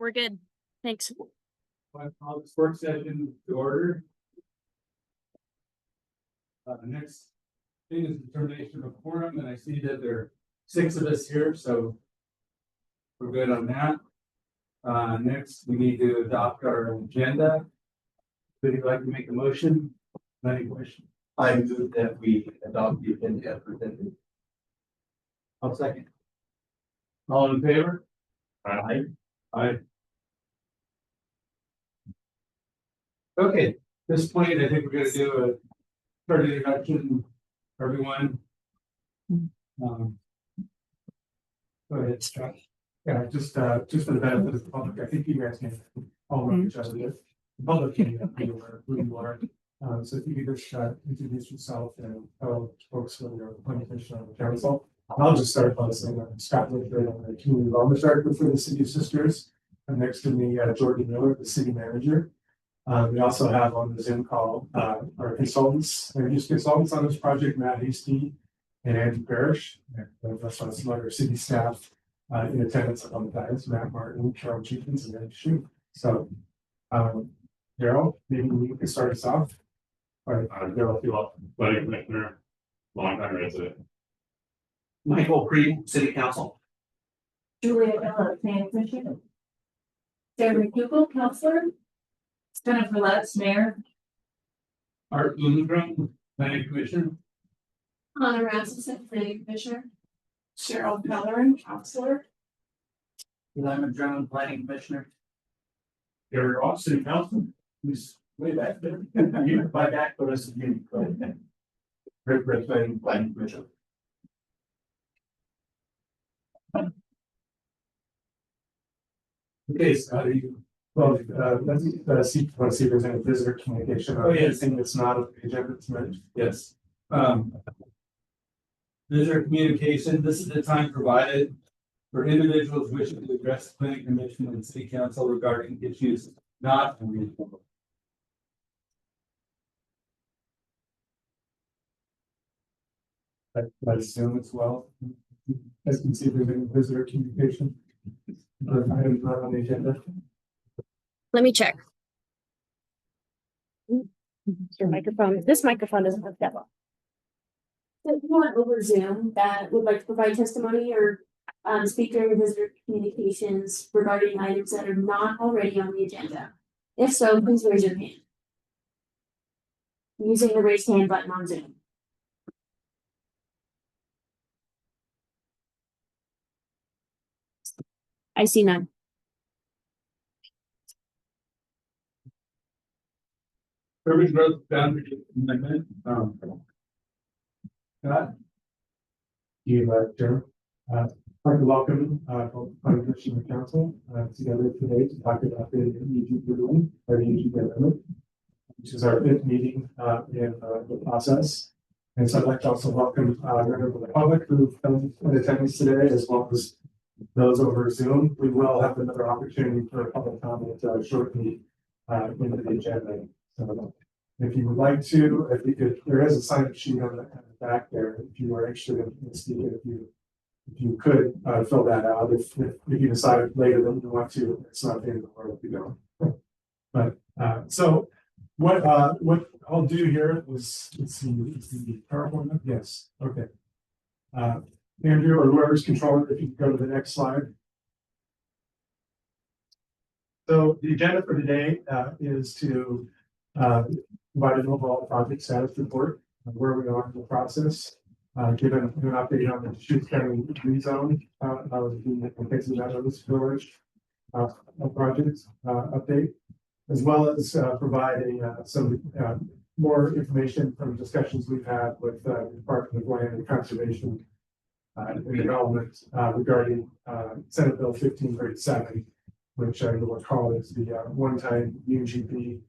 we're good. Thanks. Call this work session to order. The next thing is determination of quorum, and I see that there are 6 of us here, so we're good on that. Next, we need to adopt our agenda. Would you like to make a motion? Any question? I move that we adopt the agenda as presented. I'll second. All in favor? Aye. Aye. Okay, at this point, I think we're gonna do a short introduction, everyone. Go ahead, Scott. Yeah, just for the benefit of the public, I think you guys can all know each other. The public can be aware of who you are. So if you could just introduce yourself and tell folks when you're the planning commission on the council. I'll just start by saying I'm Scott Lickford, I'm the community development director for the City of Sisters. And next to me, Jordan Miller, the city manager. We also have on the Zoom call our consultants, our use consultants on this project, Matt Hasty and Andrew Parrish. And we also have some other city staff in attendance on the times, Matt Martin, Carol Jenkins, and Ed Shue. So, Daryl, maybe you can start us off. All right, Daryl Philip, planning commissioner, longtime resident. Michael Creed, city council. Julia Bella, planning commissioner. Sarah McDougal, counselor. Jennifer Letts, mayor. Art Blumenstrom, planning commissioner. Connor Rasmussen, planning commissioner. Cheryl Pellerin, counselor. Lemon Jones, planning commissioner. Gary Ross, city council. Who's way back there. You by back, but us again. Rick Redfern, planning commissioner. okay, so well, let's see if there's any visitor communication. Oh, yes. Anything that's not on the agenda tonight. Yes. Visitor communication, this is the time provided for individuals wishing to address the planning commission and city council regarding issues not on the agenda. I assume as well. As you can see, there's any visitor communication. Or items not on the agenda. Let me check. Your microphone, this microphone doesn't have that well. Anyone over Zoom that would like to provide testimony or speak during visitor communications regarding items that are not already on the agenda? If so, please raise your hand. Using the raise hand button on Zoom. I see none. Urban growth boundary amendment. Scott? You, Chair. I'd like to welcome, planning commission and council, together today to talk about the EG ruling, or the EG amendment, which is our 5th meeting, in the process. And so I'd like to also welcome, members of the public who've come in attendance today, as well as those over Zoom. We will have another opportunity for public comment, shortly, into the agenda. So if you would like to, if you could, there is a sign-up sheet on the back there. If you are interested in speaking, if you could fill that out. If you decide later that you want to, it's not the end of the world if you don't. But so what I'll do here is let's see, is the PowerPoint? Yes. Okay. Andrew or whoever's controlling, if you can go to the next slide. So the agenda for today is to provide an overall project status report of where we are in the process, give an update on the Deschutes County rezone of the Casey Meadows Village project update, as well as provide some more information from discussions we've had with the Department of Land and Conservation and Development regarding Senate Bill 1537, which I will recall is the one-time UGP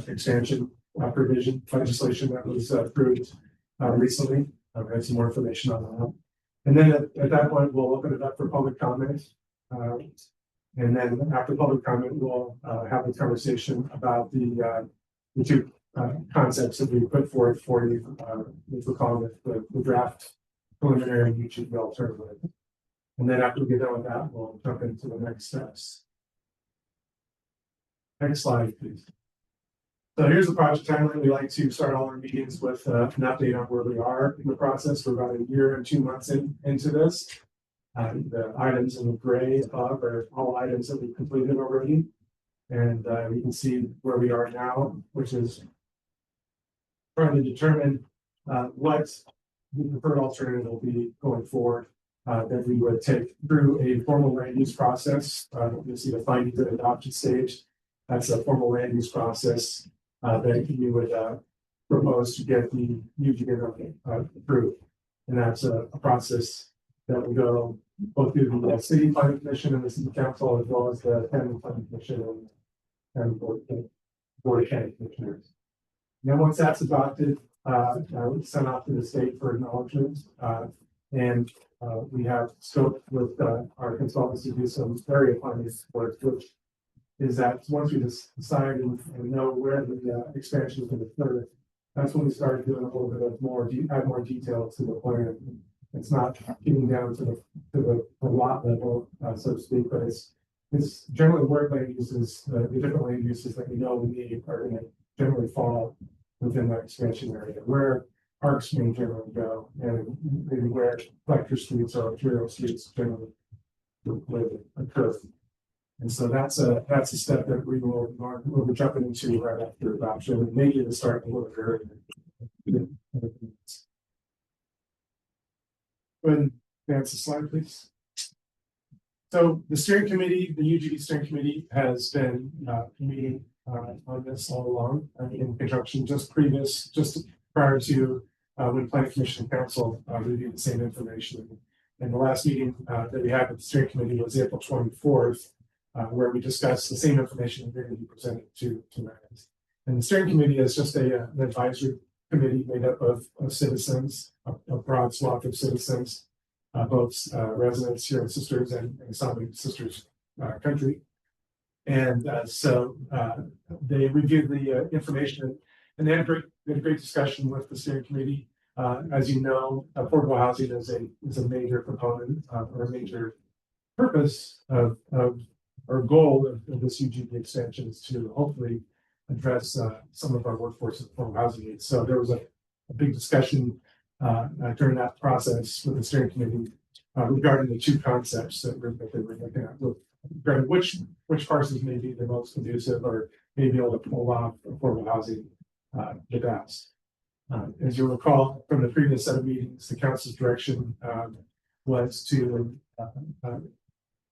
expansion provision legislation that was approved recently. I've had some more information on that. And then at that point, we'll open it up for public comment. And then after public comment, we'll have a conversation about the 2 concepts that we put forth for you, which we'll call the draft preliminary UGP alternative. And then after we get done with that, we'll jump into the next steps. Next slide, please. So here's the project timeline. We like to start all our meetings with an update on where we are in the process. We're about a year and 2 months into this. The items in the gray above are all items that we've completed already. And you can see where we are now, which is trying to determine what the preferred alternative will be going forward. That we would take through a formal land use process. You'll see the findings at adoption stage. That's a formal land use process that you would propose to get the UGN approved. And that's a process that will go both through the city planning commission and the city council, as well as the county planning commission and board of county commissioners. Then once that's adopted, it's sent out to the state for acknowledgement. And we have scoped with our consultants to do some area planning work, which is that once we decide and know where the expansion is going to occur, that's when we started doing a little bit of add more detail to the plan. It's not getting down to the lot level, so to speak, but it's generally where land uses, the different land uses that we know we need are going to generally fall within that expansion area, where parks may generally go, and maybe where collector streets or arterial streets generally would occur. And so that's a step that we'll be jumping into right after adoption, and maybe even start a little bit earlier. Go ahead and advance the slide, please. So the steering committee, the UGB steering committee, has been meeting on this all along in conjunction, just prior to when planning commission and council reviewed the same information. And the last meeting that we had with the steering committee was April 24th. Where we discussed the same information that we're going to be presented to tonight. And the steering committee is just an advisory committee made up of citizens, a broad swath of citizens, both residents here in Sisters and Summit Sisters country. And so they reviewed the information, and they had a great discussion with the steering committee. As you know, affordable housing is a major component or a major purpose of our goal of this UGB extension is to hopefully address some of our workforce and affordable housing needs. So there was a big discussion during that process with the steering committee regarding the two concepts that they were looking at, regarding which parcels may be the most conducive or may be able to pull off affordable housing the best. As you recall from the previous set of meetings, the council's direction was to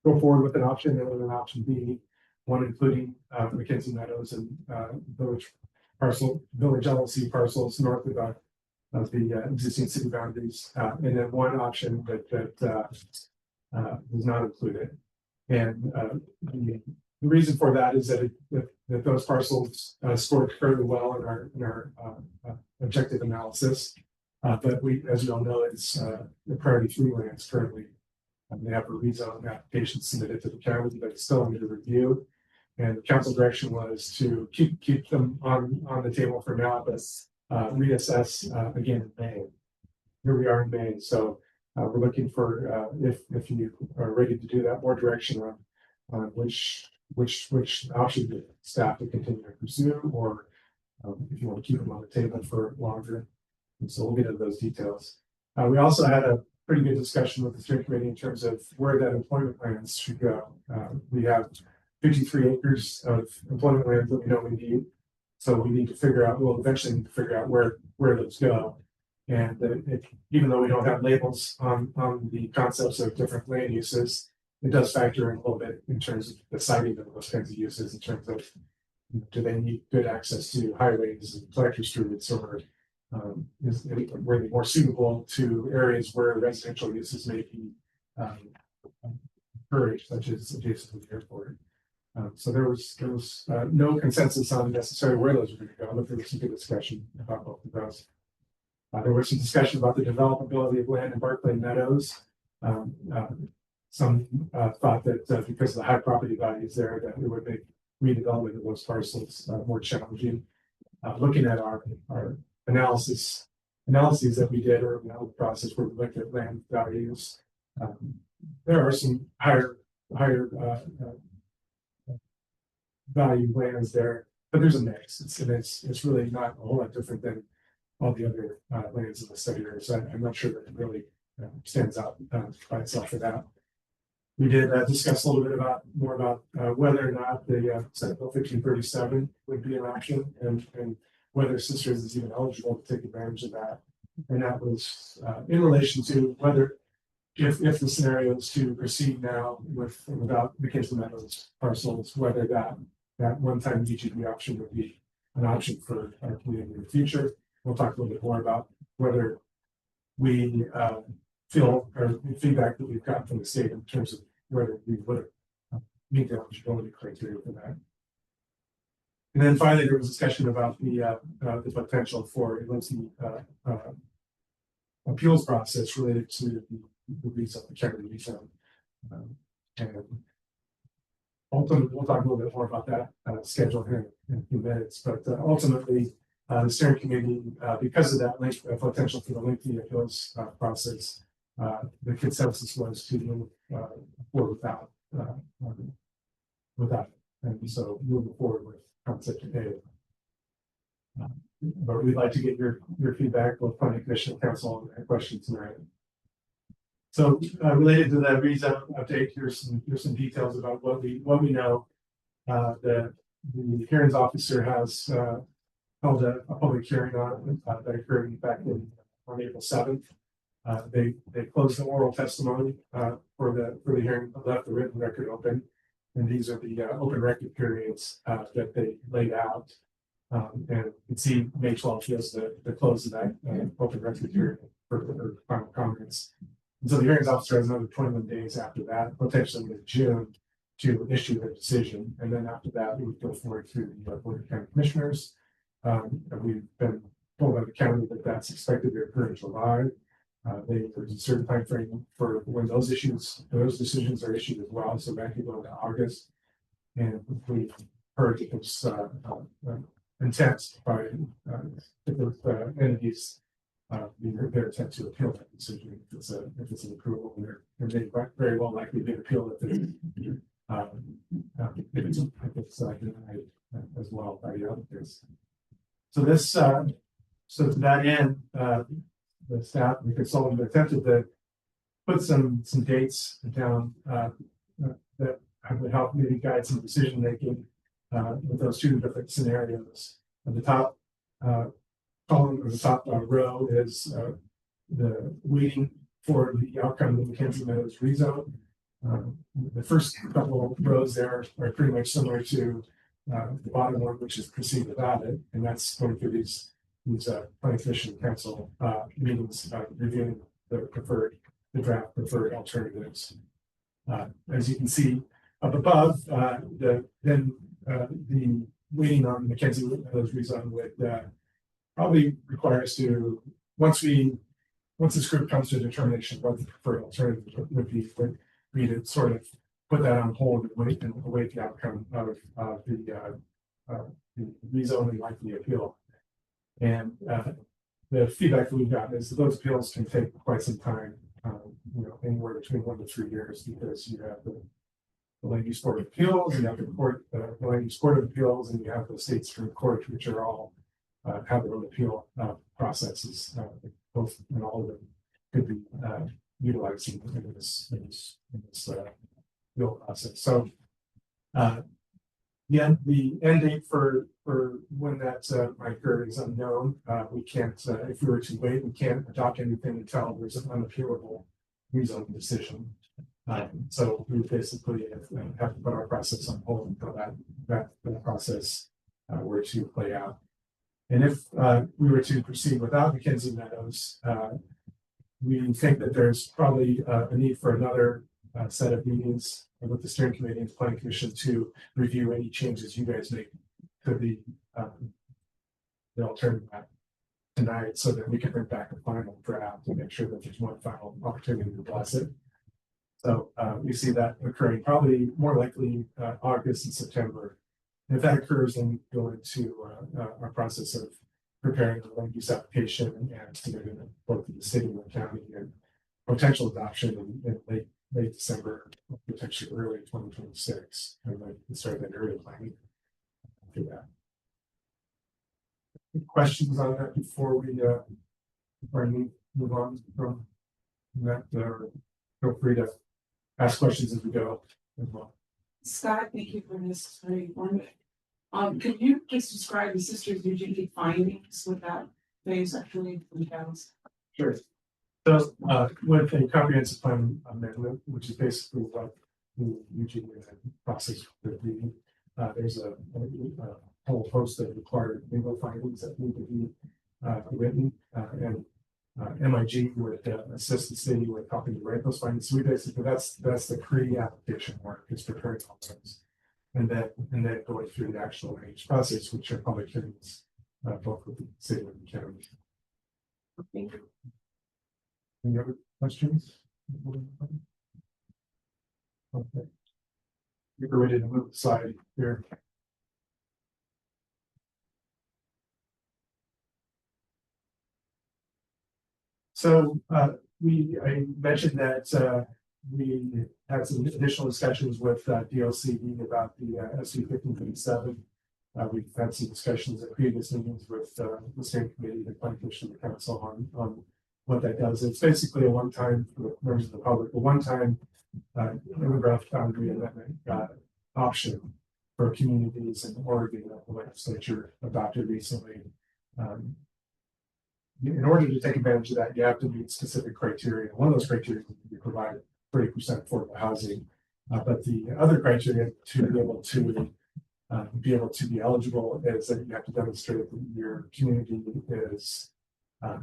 go forward with an option and with an option B, one including McKenzie Meadows and village LLC parcels north of the existing city boundaries, and then one option that was not included. And the reason for that is that those parcels scored fairly well in our objective analysis. But as you all know, it's the priority 3 lands currently. They have a rezone application submitted to the county, but it's still under review. And the council direction was to keep them on the table for now, but reassess again in May. Here we are in May, so we're looking for if you are ready to do that, more direction on which option the staff would continue to pursue, or if you want to keep them on the table for longer. And so we'll get into those details. We also had a pretty good discussion with the steering committee in terms of where that employment plans should go. We have 53 acres of employment land that we know we need. So we need to figure out, we'll eventually need to figure out where those go. And even though we don't have labels on the concepts of different land uses, it does factor in a little bit in terms of the siting of those kinds of uses, in terms of do they need good access to highways and collector streets, or were they more suitable to areas where residential uses may be encouraged, such as adjacent to the airport. So there was no consensus on necessarily where those were going to go, but there was some good discussion about both of those. There was some discussion about the developability of land in Barclay Meadows. Some thought that because of the high property values there, that it would make redevelopment of those parcels more challenging. Looking at our analyses that we did early in the process where we looked at land values, there are some higher value lands there, but there's a mix. It's really not a whole lot different than all the other lands in the study area. So I'm not sure that it really stands out by itself for that. We did discuss a little bit more about whether or not the Senate Bill 1537 would be an option, and whether Sisters is even eligible to take advantage of that. And that was in relation to whether, if the scenario is to proceed now without McKenzie Meadows parcels, whether that one-time DGB option would be an option for our community in the future. We'll talk a little bit more about whether we feel, or the feedback that we've gotten from the state in terms of whether we would meet the eligibility criteria for that. And then finally, there was discussion about the potential for a lengthy appeals process related to the rezone, the county rezone. And ultimately, we'll talk a little bit more about that schedule here in a few minutes, but ultimately, the steering committee, because of that potential for the lengthy appeals process, the consensus was to move forward without, and so moving forward with concept today. But we'd like to get your feedback, both planning commission and council, and questions tonight. So related to that rezone update, here's some details about what we know. The hearings officer has held a public hearing on that occurred back on April 7th. They closed the oral testimony for the hearing, left the written record open, and these are the open record periods that they laid out. And you can see May 12th is the close of that open record period for final comments. And so the hearings officer has another 21 days after that, potentially in June, to issue their decision. And then after that, we would go forward to the Board of County Commissioners. And we've been told by the county that that's expected to occur in July. There's a certain time frame for when those decisions are issued as well. So that could go into August. And we've heard that it's intent by different entities, their intent to appeal that decision if it's an approval, and they very well likely be appealed if it's denied as well by the others. So this, so to that end, the staff and the consultant attempted to put some dates down that would help maybe guide some decision making with those two different scenarios. At the top column or the top row is the waiting for the outcome of the McKenzie Meadows rezone. The first couple of rows there are pretty much similar to the bottom one, which is proceed without it, and that's going through these planning commission council meetings reviewing the draft preferred alternatives. As you can see up above, the waiting on McKenzie Meadows rezone would probably require us to, once this group comes to a determination what the preferred alternative would be to sort of put that on hold and await the outcome of the rezoning likely appeal. And the feedback that we've gotten is that those appeals can take quite some time, anywhere between 1 to 3 years, because you have the Land Use Board of Appeals, and you have the Land Use Court of Appeals, and you have the State Supreme Court, which are all have their own appeal processes. Both and all of them could be utilized in this appeal process. So, the end date for when that might occur is unknown. We can't, if we were to wait, we can't adopt anything until there's an unappealable rezoning decision. So we basically have to put our process on hold until that process were to play out. And if we were to proceed without McKenzie Meadows, we think that there's probably a need for another set of meetings with the steering committee and the planning commission to review any changes you guys make to the alternative map tonight, so that we can bring back a final draft and make sure that there's one final opportunity to bless it. So we see that occurring probably more likely August and September. And if that occurs, then we go into our process of preparing the land use application and submitting it both to the city and the county, and potential adoption in late December, potentially early 2026, and then start that area planning. after that. Any questions on that before we move on from that? Feel free to ask questions as we go as well. Scott, thank you for this very informative. Can you just describe the Sisters UGE findings with that phase actually entails? Sure. So, with a comprehensive plan amendment, which is basically what the UGE process would be, there's a whole host of required legal findings that need to be written, and MIG would assist the city with helping to write those findings. So we basically, that's the pre-application work, is preparing all those. And then going through the actual range process, which are public hearings, both with the city and the county. Thank you. Any other questions? Okay. You're ready to move aside here. So I mentioned that we had some additional discussions with DLCD about the SB 1537. We've had some discussions at previous meetings with the same committee, the planning commission, the council on what that does. It's basically a one-time, for members of the public, a one-time demographic boundary amendment option for communities in Oregon that the legislature adopted recently. In order to take advantage of that, you have to meet specific criteria. One of those criteria is to be provided 30% affordable housing, but the other criteria to be able to be eligible is that you have to demonstrate that your community is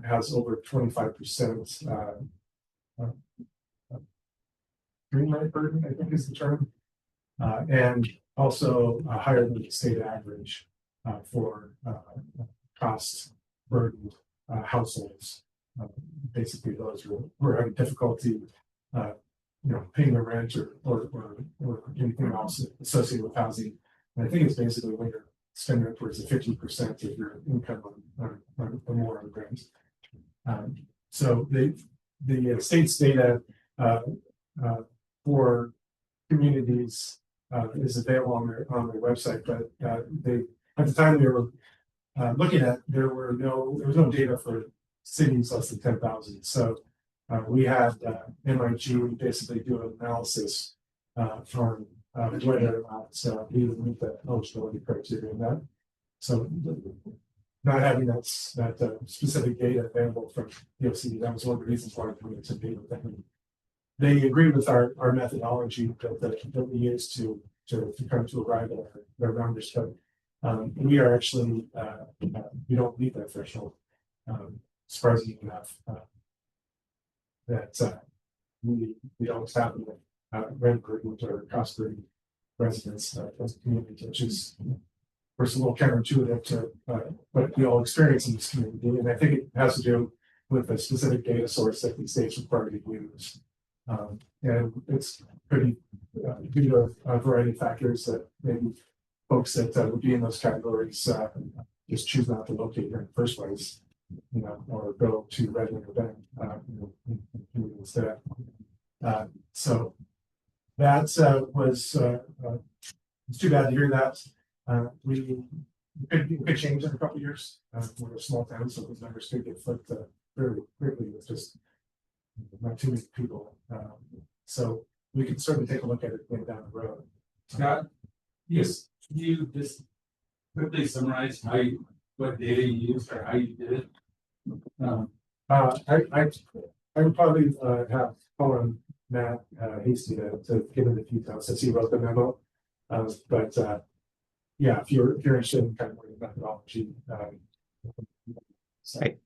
has over 25% green light burden, I think is the term, and also higher than the state average for cost burdened households. Basically, those who are having difficulty, paying their rent or anything else associated with housing. And I think it's basically when you're spending upwards of 50% of your income on more on rent. So the state's data for communities is available on their website, but they at the time they were looking at there was no data for cities less than 10,000. So we had MIG basically do an analysis on whether or not we would meet the eligibility criteria in that. So not having that specific data available from DOC, that was one of the reasons why we took data with them. They agreed with our methodology that we used to come to arrive at their numbers, but we are actually we don't meet that threshold. Surprisingly enough, that we don't have rent burden or cost burden residents as a community, which is of course a little counterintuitive to what we all experience in this community, and I think it has to do with a specific data source that the state's required to use. And it's pretty due to a variety of factors that maybe folks that would be in those categories just choose not to locate here in the first place, or go to Redmond or Bend instead. So that was it's too bad to hear that. We could change in a couple of years. We're a small town, so those numbers could get flipped very quickly with just not too many people. So we can certainly take a look at it going down the road. Scott, yes, can you just quickly summarize what data you used or how you did it? I would probably have Colin Matt Hasty to give him the details since he wrote the memo. But yeah, if you're interested in kind of the methodology.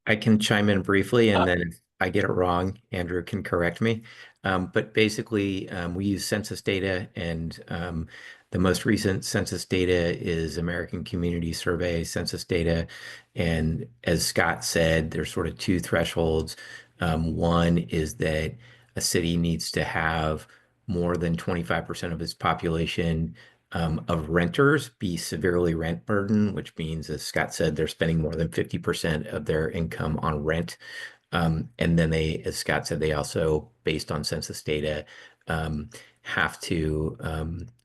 I can chime in briefly, and then if I get it wrong, Andrew can correct me. But basically, we use census data, and the most recent census data is American Community Survey census data. And as Scott said, there's sort of two thresholds. One is that a city needs to have more than 25% of its population of renters be severely rent burdened, which means, as Scott said, they're spending more than 50% of their income on rent. And then they, as Scott said, they also, based on census data, have to,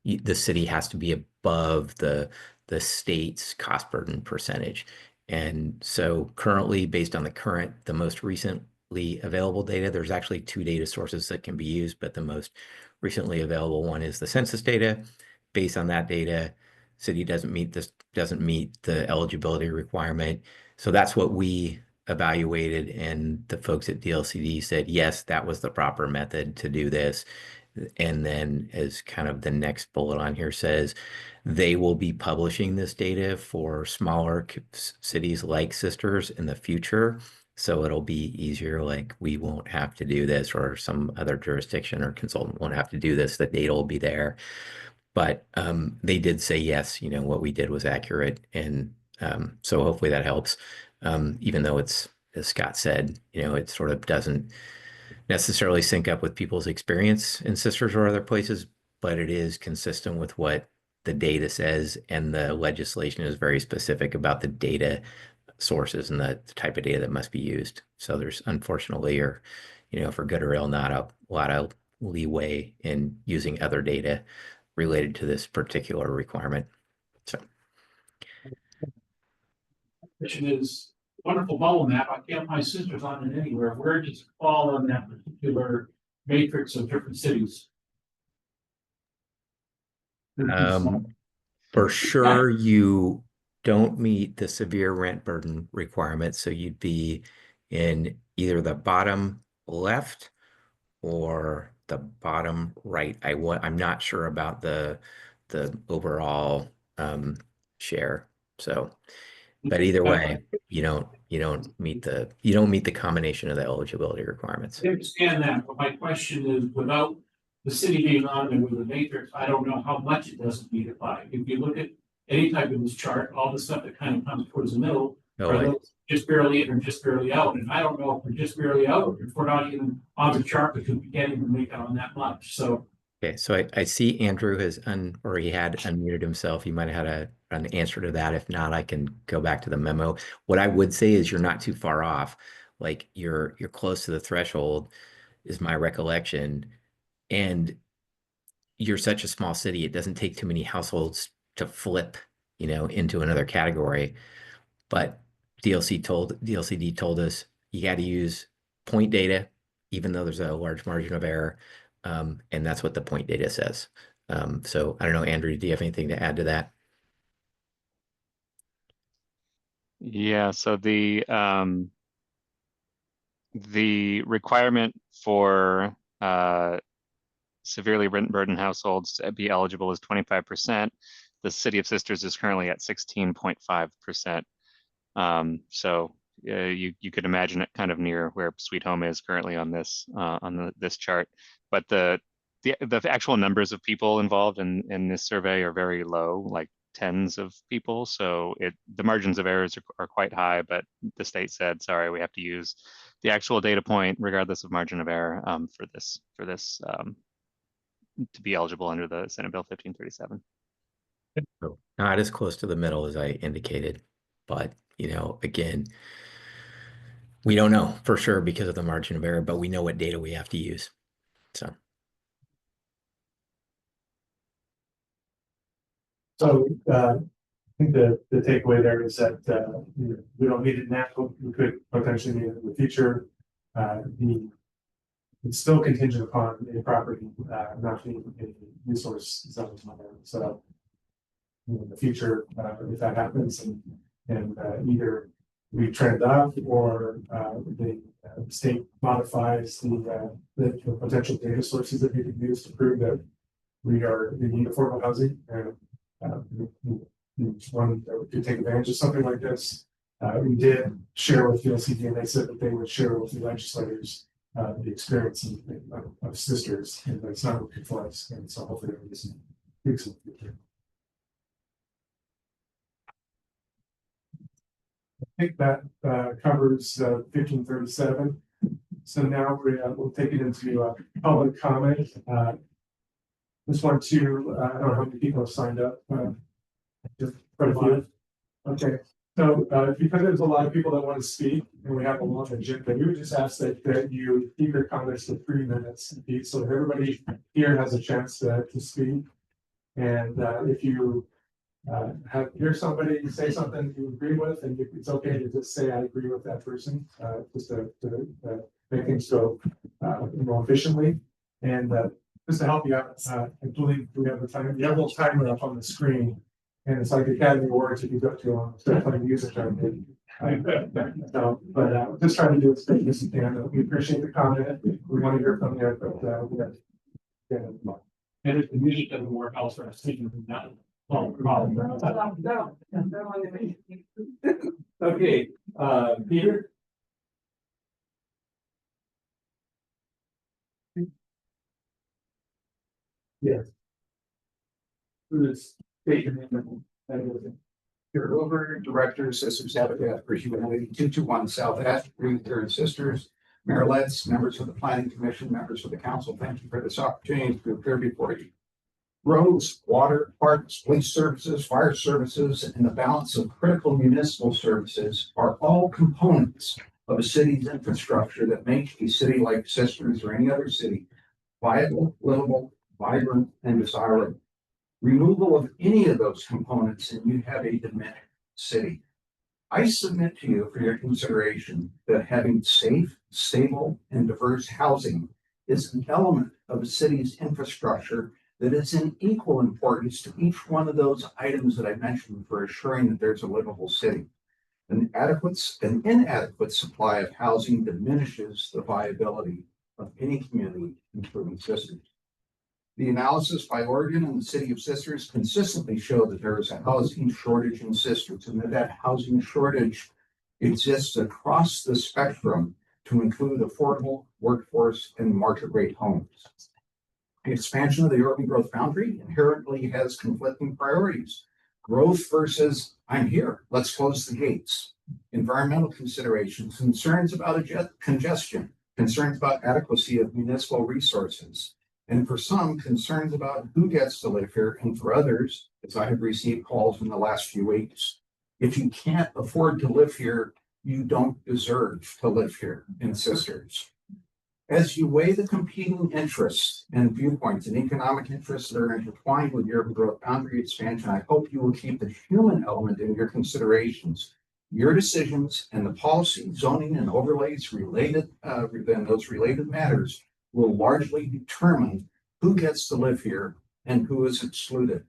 the city has to be above the the state's cost burden percentage. And so currently, based on the most recently available data, there's actually 2 data sources that can be used, but the most recently available one is the census data. Based on that data, city doesn't meet the eligibility requirement. So that's what we evaluated, and the folks at DLCD said, yes, that was the proper method to do this. And then, as kind of the next bullet on here says, they will be publishing this data for smaller cities like Sisters in the future. So it'll be easier, like we won't have to do this, or some other jurisdiction or consultant won't have to do this. The data will be there. But they did say, yes, what we did was accurate. And so hopefully that helps. Even though it's, as Scott said, it sort of doesn't necessarily sync up with people's experience in Sisters or other places, but it is consistent with what the data says, and the legislation is very specific about the data sources and the type of data that must be used. So there's, unfortunately, or for good or ill, not a lot of leeway in using other data related to this particular requirement. So Question is, wonderful bubble map. I can't find Sisters on it anywhere. Where does it fall on that particular matrix of different cities? For sure, you don't meet the severe rent burden requirement. So you'd be in either the bottom left or the bottom right. I'm not sure about the overall share. So, but either way, you don't meet the combination of the eligibility requirements. I understand that, but my question is, without the city being on there with the matrix, I don't know how much it doesn't meet it by. If you look at any type of this chart, all the stuff that kind of comes towards the middle, are those just barely in or just barely out. And I don't know if we're just barely out, or if we're not even on the chart because we can't even make it on that much. So okay, so I see Andrew has he had unmuted himself. He might have had an answer to that. If not, I can go back to the memo. What I would say is you're not too far off. Like you're close to the threshold, is my recollection. And you're such a small city, it doesn't take too many households to flip, into another category. But DLCD told us you got to use point data, even though there's a large margin of error. And that's what the point data says. So I don't know, Andrew, do you have anything to add to that? Yeah, so the requirement for severely rent burdened households to be eligible is 25%. The City of Sisters is currently at 16.5%. So you could imagine it kind of near where Sweet Home is currently on this this chart. But the actual numbers of people involved in this survey are very low, like tens of people. So the margins of errors are quite high, but the state said, sorry, we have to use the actual data point regardless of margin of error for this to be eligible under the Senate Bill 1537. So not as close to the middle as I indicated, but again, we don't know for sure because of the margin of error, but we know what data we have to use. So I think the takeaway there is that we don't need it now. We could potentially need it in the future. It's still contingent upon a property not being a resource zone. So in the future, if that happens, and either we trend up or the state modifies the potential data sources that we can use to prove that we need affordable housing, and one that could take advantage of something like this. We did share with DLCD, and they said that they would share with the legislators the experience of Sisters, and that's not what it was. And so hopefully there will be some tweaks in the future. I think that covers 1537. So now we'll take it into public comment. This one too, I don't know how many people have signed up. Just quite a few. Okay, so because there's a lot of people that want to speak, and we have a long agenda, we would just ask that you keep your comments to 3 minutes, so that everybody here has a chance to speak. And if you hear somebody say something you agree with, and it's okay to just say, I agree with that person, just to make things go more efficiently. And just to help you out, I believe we have a time, you have a little timer up on the screen. And it's like Academy Awards if you go to start playing music. So, but just trying to do as best as you can. We appreciate the comment. We want to hear from you, but we have. And if the music doesn't work, I'll start singing from that. Oh, problem. Okay, Peter? Yes. Who's taking it? Peter Hoover, Director, Sisters Habitat for Humanity, 221 South Ash Street, Third Sisters, Mayor Letts, members of the Planning Commission, members of the council, thank you for this opportunity to appear before you. Roads, water, parks, police services, fire services, and the balance of critical municipal services are all components of a city's infrastructure that make a city like Sisters or any other city viable, livable, vibrant, and desirable. Removal of any of those components and you have a diminished city. I submit to you for your consideration that having safe, stable, and diverse housing is an element of a city's infrastructure that is in equal importance to each one of those items that I mentioned for assuring that there's a livable city. An inadequate supply of housing diminishes the viability of any community, including Sisters. The analysis by Oregon and the city of Sisters consistently show that there is a housing shortage in Sisters and that housing shortage exists across the spectrum to include affordable, workforce, and market rate homes. The expansion of the urban growth boundary inherently has conflicting priorities. Growth versus I'm here, let's close the gates. Environmental considerations, concerns about congestion, concerns about adequacy of municipal resources. And for some, concerns about who gets to live here, and for others, as I have received calls in the last few weeks, if you can't afford to live here, you don't deserve to live here in Sisters. As you weigh the competing interests and viewpoints and economic interests that are intertwined with urban growth boundary expansion, I hope you will keep the human element in your considerations. Your decisions and the policy, zoning, and overlays related, then those related matters will largely determine who gets to live here and who is excluded.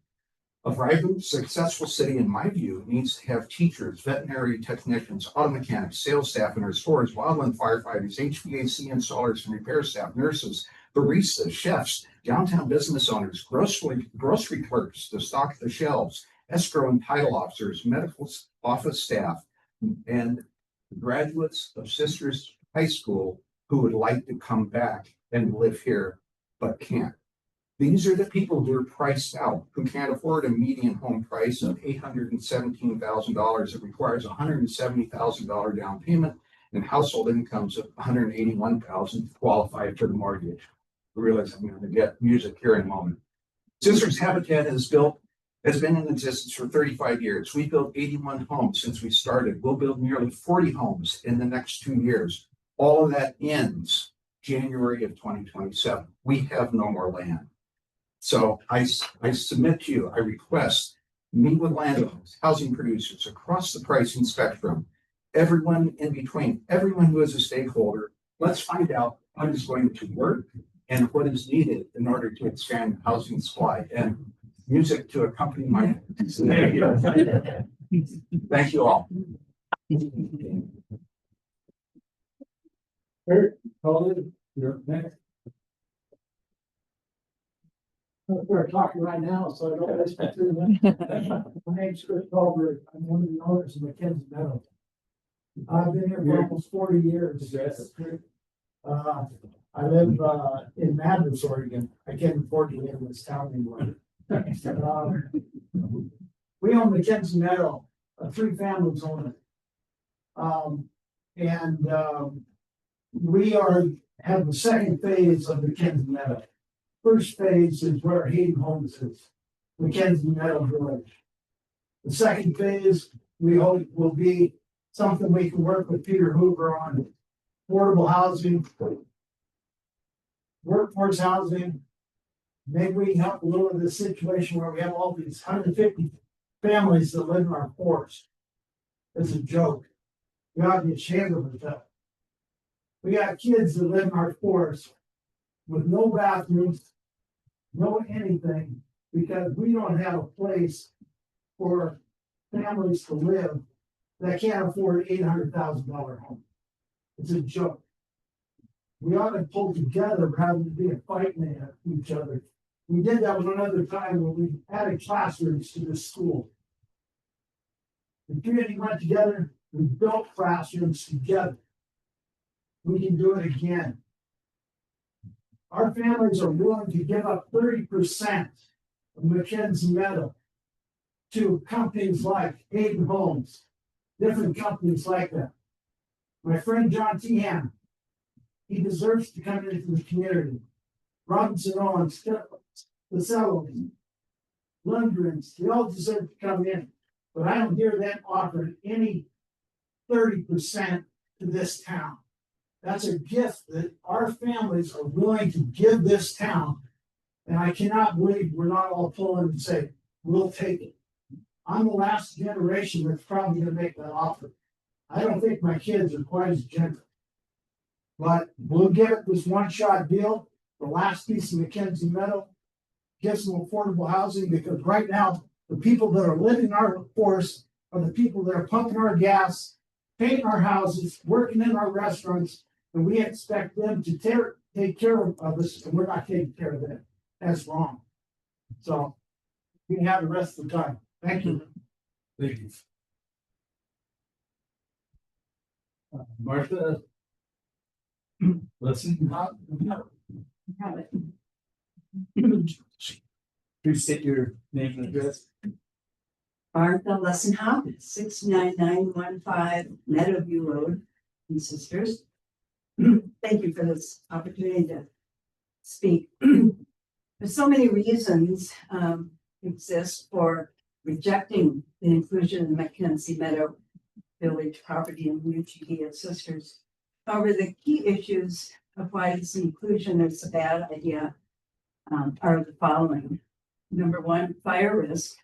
A vibrant, successful city, in my view, needs to have teachers, veterinary technicians, auto mechanics, sales staff in our stores, wildland firefighters, HVAC installers and repair staff, nurses, baristas, chefs, downtown business owners, grocery clerks to stock the shelves, escrow and title officers, medical office staff, and graduates of Sisters High School who would like to come back and live here, but can't. These are the people who are priced out, who can't afford a median home price of $817,000 that requires $170,000 down payment and household incomes of $181,000 to qualify for the mortgage. I realize I'm going to get music here in a moment. Sisters Habitat has been in existence for 35 years. We built 81 homes since we started. We'll build nearly 40 homes in the next 2 years. All of that ends January of 2027. We have no more land. So I submit to you, I request, meet with landowners, housing producers across the pricing spectrum, everyone in between, everyone who is a stakeholder. Let's find out what is going to work and what is needed in order to expand housing supply, and music to accompany my. Thank you. Thank you all. You're next. We're talking right now, so I don't listen to them. My name's Chris Culver. I'm one of the owners of Mackenzie Meadow. I've been here for almost 40 years. I live in Madras, Oregon. I can't afford to live in this town anymore. We own Mackenzie Meadow. 3 families own it. We have the second phase of Mackenzie Meadow. First phase is where Hayden Homes is, Mackenzie Meadow Village. The second phase, we hope, will be something we can work with Peter Hoover on: affordable housing, workforce housing. Maybe we can help a little of the situation where we have all these 150 families that live in our forest. It's a joke. We ought to be ashamed of ourselves. We got kids that live in our forest with no bathrooms, no anything, because we don't have a place for families to live that can't afford $800,000 home. It's a joke. We ought to pull together rather than be a fight man at each other. We did that one other time when we added classrooms to this school. The community went together, we built classrooms together. We can do it again. Our families are willing to give up 30% of Mackenzie Meadow to companies like Hayden Homes, different companies like that. My friend John Tehan, he deserves to come into the community. Robinson Owens, the Settlers, Lundgrens, they all deserve to come in. But I don't hear them offering any 30% to this town. That's a gift that our families are willing to give this town. And I cannot believe we're not all pulling and say, we'll take it. I'm the last generation that's probably gonna make that offer. I don't think my kids are quite as gentle. But we'll give it this one-shot deal, the last piece of Mackenzie Meadow, get some affordable housing, because right now, the people that are living in our forest are the people that are pumping our gas, painting our houses, working in our restaurants, and we expect them to take care of us, and we're not taking care of them. That's wrong. So we can have the rest of the time. Thank you. Thank you. Martha? Listen. Have it. Please state your name and address. Martha Lessenhop, 69915 Meadowview Road, and Sisters. Thank you for this opportunity to speak. There's so many reasons exist for rejecting the inclusion of the Mackenzie Meadow Village property in the UGD of Sisters. However, the key issues of why this inclusion is a bad idea are the following. Number one, fire risk.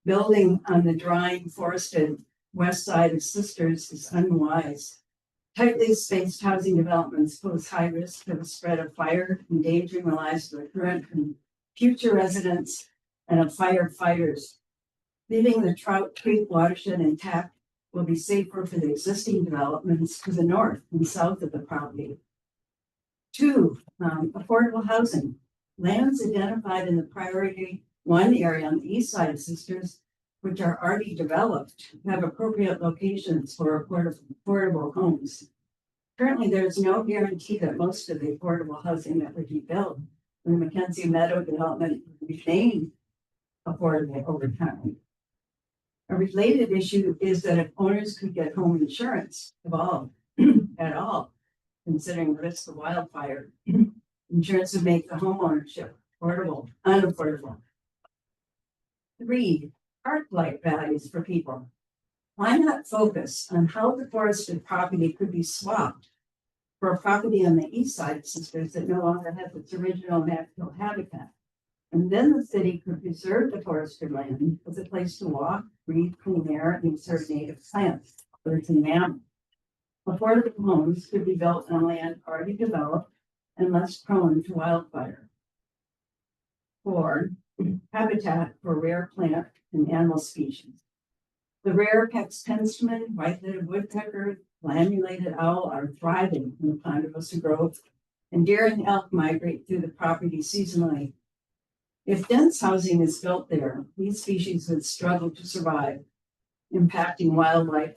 Building on the drying forested west side of Sisters is unwise. Tightly spaced housing developments pose high risk for the spread of fire, endangering the lives of the current and future residents and of firefighters. Leaving the Trout Creek watershed intact will be safer for the existing developments to the north and south of the property. Two, affordable housing. Lands identified in the priority 1 area on the east side of Sisters, which are already developed, have appropriate locations for affordable homes. Currently, there is no guarantee that most of the affordable housing that would be built in the Mackenzie Meadow development will remain affordable over time. A related issue is that if owners could get home insurance at all, considering the risk of wildfire, insurance would make the home ownership unaffordable. 3, park-like values for people. Why not focus on how the forested property could be swapped for a property on the east side of Sisters that no longer has its original natural habitat? And then the city could preserve the forested land as a place to walk, breathe clean air, and insert native plants, birds and mammals. Affordable homes could be built on land already developed and less prone to wildfire. 4, habitat for rare plant and animal species. The rare penstemon, white-headed woodpecker, lamulated owl are thriving in the Ponderosa Grove, and deer and elk migrate through the property seasonally. If dense housing is built there, these species would struggle to survive, impacting wildlife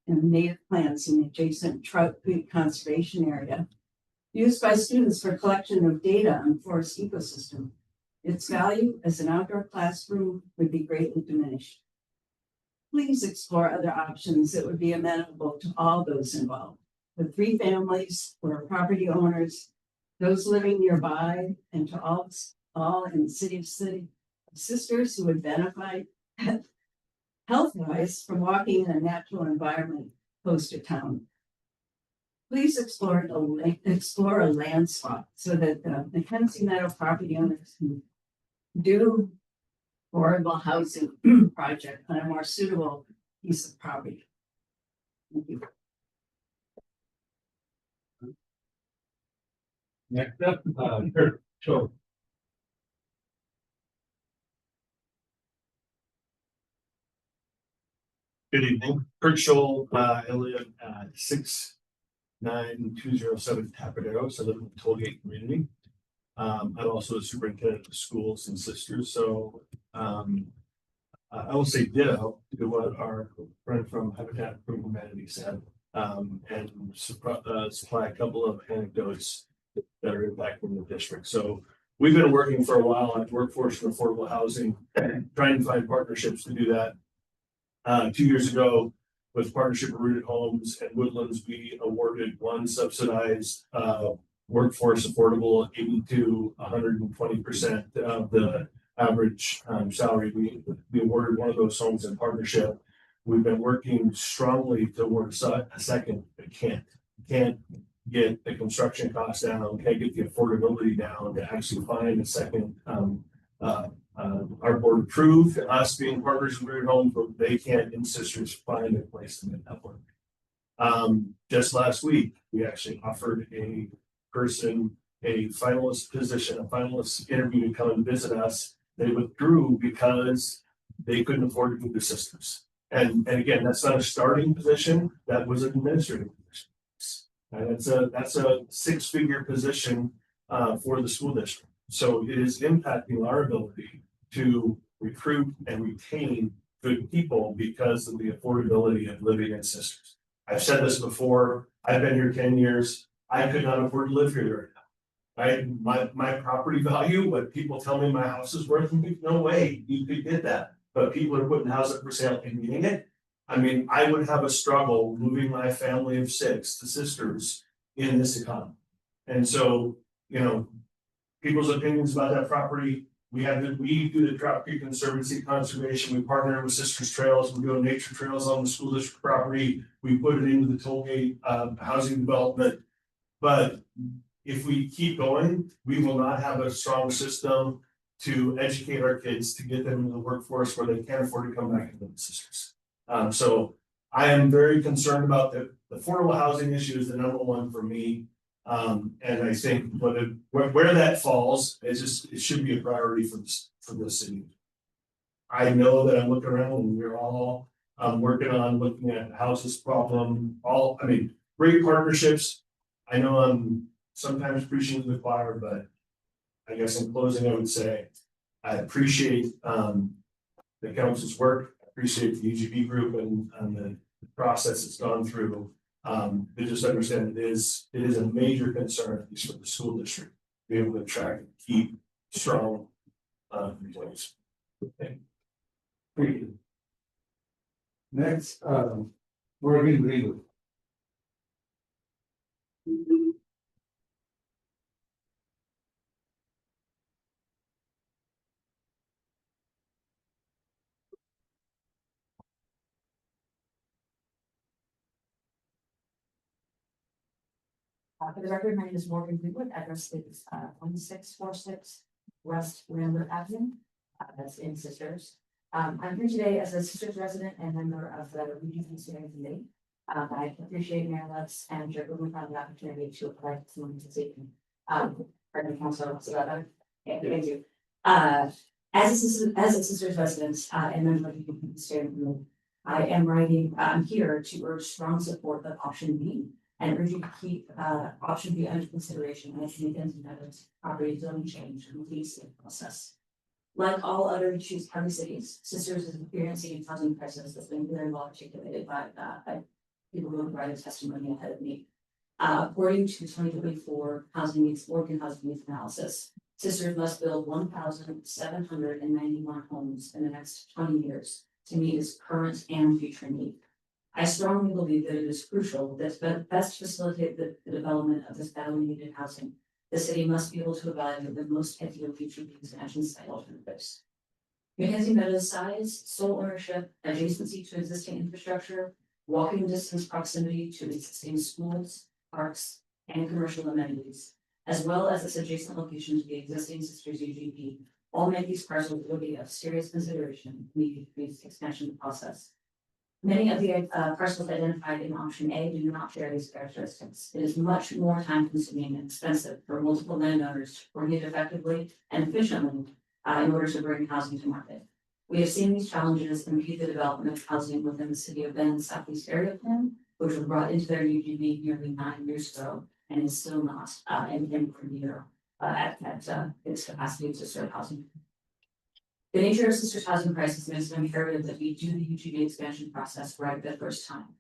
and native plants in the adjacent Trout Creek Conservation Area, used by students for collection of data on forest ecosystem. Its value as an outdoor classroom would be greatly diminished. Please explore other options that would be amenable to all those involved. The 3 families who are property owners, those living nearby, and to all in the city of Sisters who would benefit health-wise from walking in a natural environment close to town. Please explore a land swap so that the Mackenzie Meadow property owners can do affordable housing project on a more suitable piece of property. Thank you. Next up, Kurt Schultz. Good evening, Kurt Scholl, I live at 69207 Tapadero, so I live in the Tollgate community. I'm also the superintendent of schools and sisters, so I will say ditto to what our friend from Habitat for Humanity said, and supply a couple of anecdotes that are impacting the district. So we've been working for a while on workforce and affordable housing, trying to find partnerships to do that. 2 years ago, with partnership of Rooted Homes and Woodlands, we awarded one subsidized workforce affordable 80 to 120% of the average salary. We awarded one of those homes in partnership. We've been working strongly towards a second, but can't get the construction costs down, can't get the affordability down to actually find a second. Our board approved us being partners with Rooted Homes, but they can't in sisters find a place to make that work. Just last week, we actually offered a person a finalist position, a finalist interview to come and visit us. They withdrew because they couldn't afford to do the sisters. And again, that's not a starting position, that was an administrative position. And that's a six-figure position for the school district. So it is impacting our ability to recruit and retain good people because of the affordability of living in sisters. I've said this before, I've been here 10 years. I could not afford to live here right now. My property value, what people tell me my house is worth, no way you could get that. But people are putting houses up for sale and getting it. I mean, I would have a struggle moving my family of 6 to sisters in this economy. And so, you know, people's opinions about that property. We do the Trout Creek Conservancy Conservation. We partner with Sisters Trails. We're doing nature trails on the school district property. We put it into the Tollgate housing development. But if we keep going, we will not have a strong system to educate our kids to get them into the workforce where they can't afford to come back into the sisters. So I am very concerned about the affordable housing issue is the #1 for me. And I think where that falls, it should be a priority for the city. I know that I'm looking around and we're all working on looking at the houses problem, great partnerships. I know I'm sometimes preaching to the choir, but I guess in closing, I would say I appreciate the council's work, I appreciate the UGB group and the process it's gone through. They just understand it is a major concern, at least for the school district, to be able to attract and keep strong employees. Okay. Thank you. Next, Morgan Greenwood. For the record, my name is Morgan Greenwood, address is 1646 West Rambler Avenue, that's in Sisters. I'm here today as a Sisters resident and member of the Regional Steering Committee. I appreciate Mayor Lutz and Joe Goodwin for the opportunity to apply to someone this evening. Pardon me, Councilor, so that thank you. As a Sisters resident and member of the Regional Steering Committee, I am I'm here to urge strong support of option B. And urge you to keep option B under consideration as the Kensington property zoning change and leasing process. Like all other Deschutes County cities, Sisters is experiencing a housing crisis that's been very well articulated by people who have provided testimony ahead of me. According to 2024 Housing Needs Oregon Housing Needs Analysis, Sisters must build 1,791 homes in the next 20 years to meet its current and future need. I strongly believe that it is crucial that to best facilitate the development of this badly needed housing, the city must be able to evaluate the most ideal future expansion site alternatives. Mackenzie Meadows' size, sole ownership, adjacency to existing infrastructure, walking distance proximity to existing schools, parks, and commercial amenities, as well as its adjacent location to the existing Sisters UGB, All land use parcels will be of serious consideration in the increased expansion process. Many of the parcels identified in option A do not share these characteristics. It is much more time consuming and expensive for multiple landowners to coordinate effectively and efficiently in order to bring housing to market. We have seen these challenges impede the development of housing within the city of Bend's Southeast Area Plan, which was brought into their UGB nearly 9 years ago and is still not in premier at its capacity to serve housing. The nature of Sisters housing crisis makes it imperative that we do the UGB expansion process right the first time.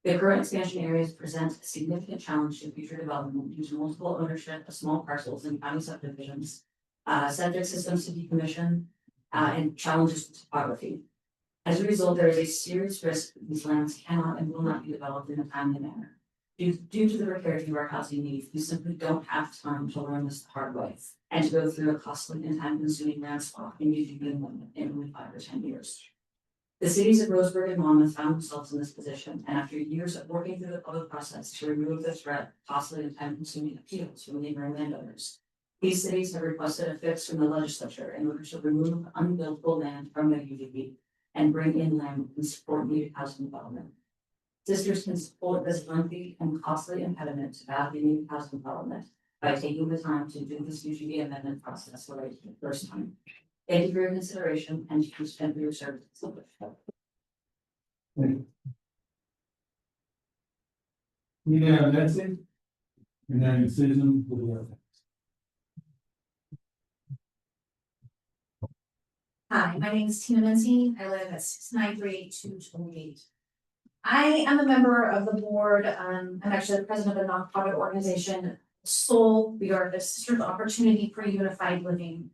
The current expansion areas present a significant challenge to future development due to multiple ownership of small parcels in county subdivisions, septic systems to decommission, and challenges with topography. As a result, there is a serious risk that these lands cannot and will not be developed in a timely manner. Due to the precarity of our housing needs, we simply don't have time to learn this the hard way and to go through a costly and time-consuming land swap in UGB in only 5 or 10 years. The cities of Roseburg and Monmouth found themselves in this position, and after years of working through the public process to remove the threat, costly and time-consuming appeals from neighboring landowners, these cities have requested a fix from the legislature in order to remove unbuildable land from the UGB and bring in land and support needed housing development. Sisters can support this lengthy and costly impediment to badly needed housing development by taking the time to do this UGB amendment process right the first time. Thank you for your consideration and for your service. Yeah, that's it. And then Susan will. Hi, my name is Tina Mancini. I live at 6938228. I am a member of the board. I'm actually the president of a nonprofit organization, SOUL. We are the Sisters Opportunity for Unified Living.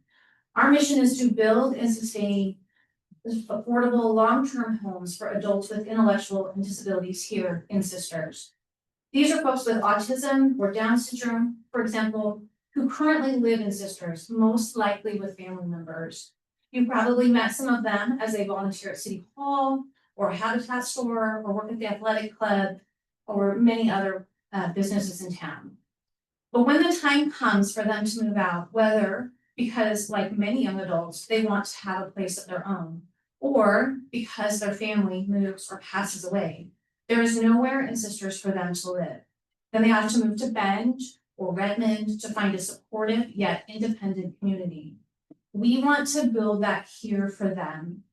Our mission is to build and sustain affordable long-term homes for adults with intellectual and disabilities here in Sisters. These are folks with autism or Down syndrome, for example, who currently live in Sisters, most likely with family members. You probably met some of them as they volunteer at City Hall or Habitat Store or work at the athletic club or many other businesses in town. But when the time comes for them to move out, whether because like many young adults, they want to have a place of their own, or because their family moves or passes away, there is nowhere in Sisters for them to live. Then they have to move to Bend or Redmond to find a supportive yet independent community. We want to build that here for them,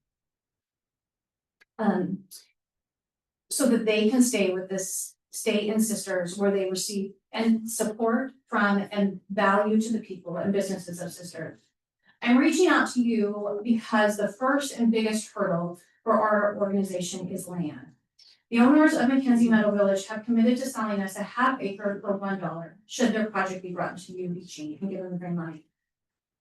so that they can stay with this state and Sisters where they receive and support from and value to the people and businesses of Sisters. I'm reaching out to you because the first and biggest hurdle for our organization is land. The owners of Mackenzie Meadow Village have committed to selling us a half acre for $1 should their project be brought to UBG and given the green light.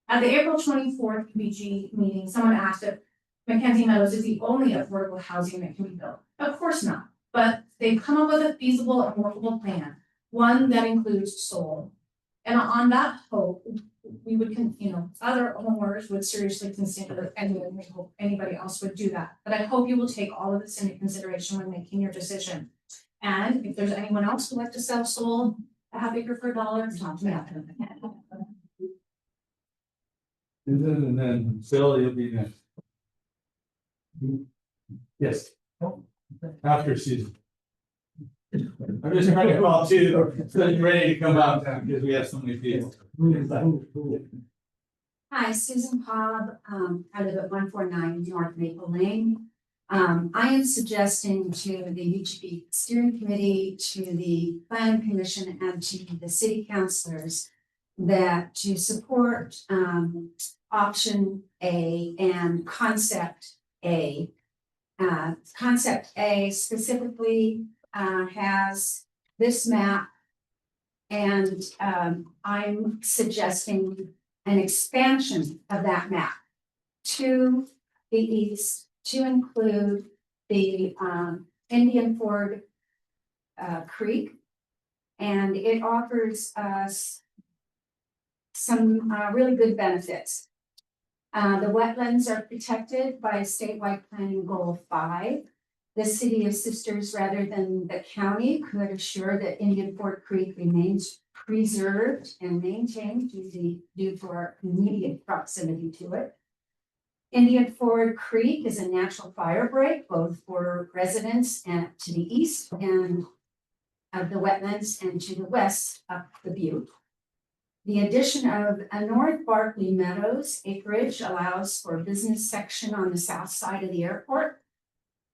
At the April 24th BG meeting, someone asked if Mackenzie Meadows is the only affordable housing that can be built. Of course not, but they've come up with a feasible and workable plan, one that includes SOUL. And on that hope, we would, other homeowners would seriously consider, and we hope anybody else would do that. But I hope you will take all of this into consideration when making your decision. And if there's anyone else who'd like to sell SOUL a half acre for $1, talk to me after. And then Phil, you'll be next. Yes. After Susan. I'm just trying to call too, so you're ready to come out because we have so many people. Hi, Susan Cobb. I live at 149 North Maple Lane. I am suggesting to the UGB steering committee, to the planning commission, and to the city councilors that to support option A and concept A. Concept A specifically has this map, and I'm suggesting an expansion of that map to the east to include the Indian Ford Creek, and it offers us some really good benefits. The wetlands are protected by statewide planning goal 5. The city of Sisters, rather than the county, could assure that Indian Ford Creek remains preserved and maintained due to our immediate proximity to it. Indian Ford Creek is a natural fire break, both for residents and to the east and of the wetlands and to the west up the butte. The addition of a North Barkley Meadows acreage allows for a business section on the south side of the airport.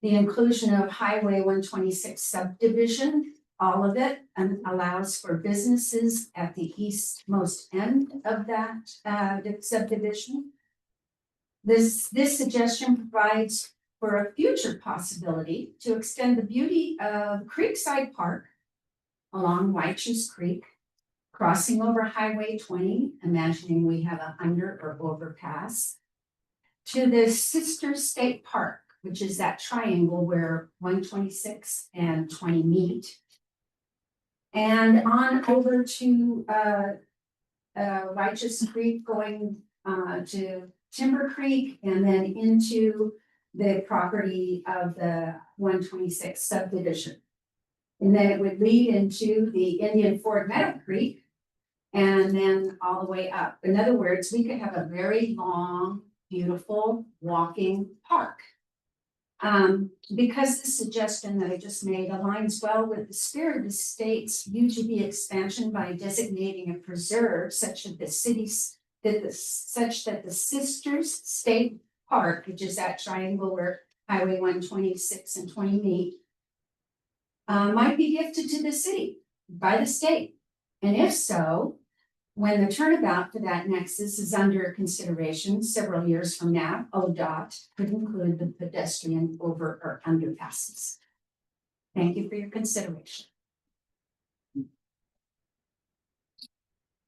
The inclusion of Highway 126 subdivision, all of it, allows for businesses at the eastmost end of that subdivision. This suggestion provides for a future possibility to extend the beauty of Creekside Park along Wychus Creek, crossing over Highway 20, imagining we have a under or overpass, to the Sister State Park, which is that triangle where 126 and 20 meet. And on over to Wychus Creek, going to Timber Creek, and then into the property of the 126 subdivision. And then it would lead into the Indian Ford Meadow Creek, and then all the way up. In other words, we could have a very long, beautiful walking park. Because the suggestion that I just made aligns well with the spirit of the state's UGB expansion by designating a preserve such that the Sisters State Park, which is that triangle where Highway 126 and 20 meet, might be gifted to the city by the state. And if so, when the turnabout for that nexus is under consideration several years from now, ODOT could include the pedestrian over or underpasses. Thank you for your consideration.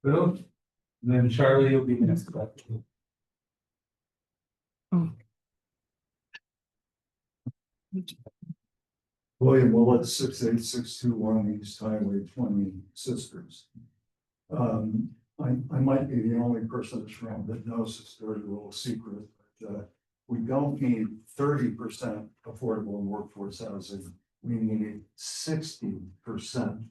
Bill, and then Charlie will be next. William Willett, 68621 East Highway 20 Sisters. I might be the only person in this room that knows this dirty little secret, but we don't need 30% affordable and workforce housing. We need 60%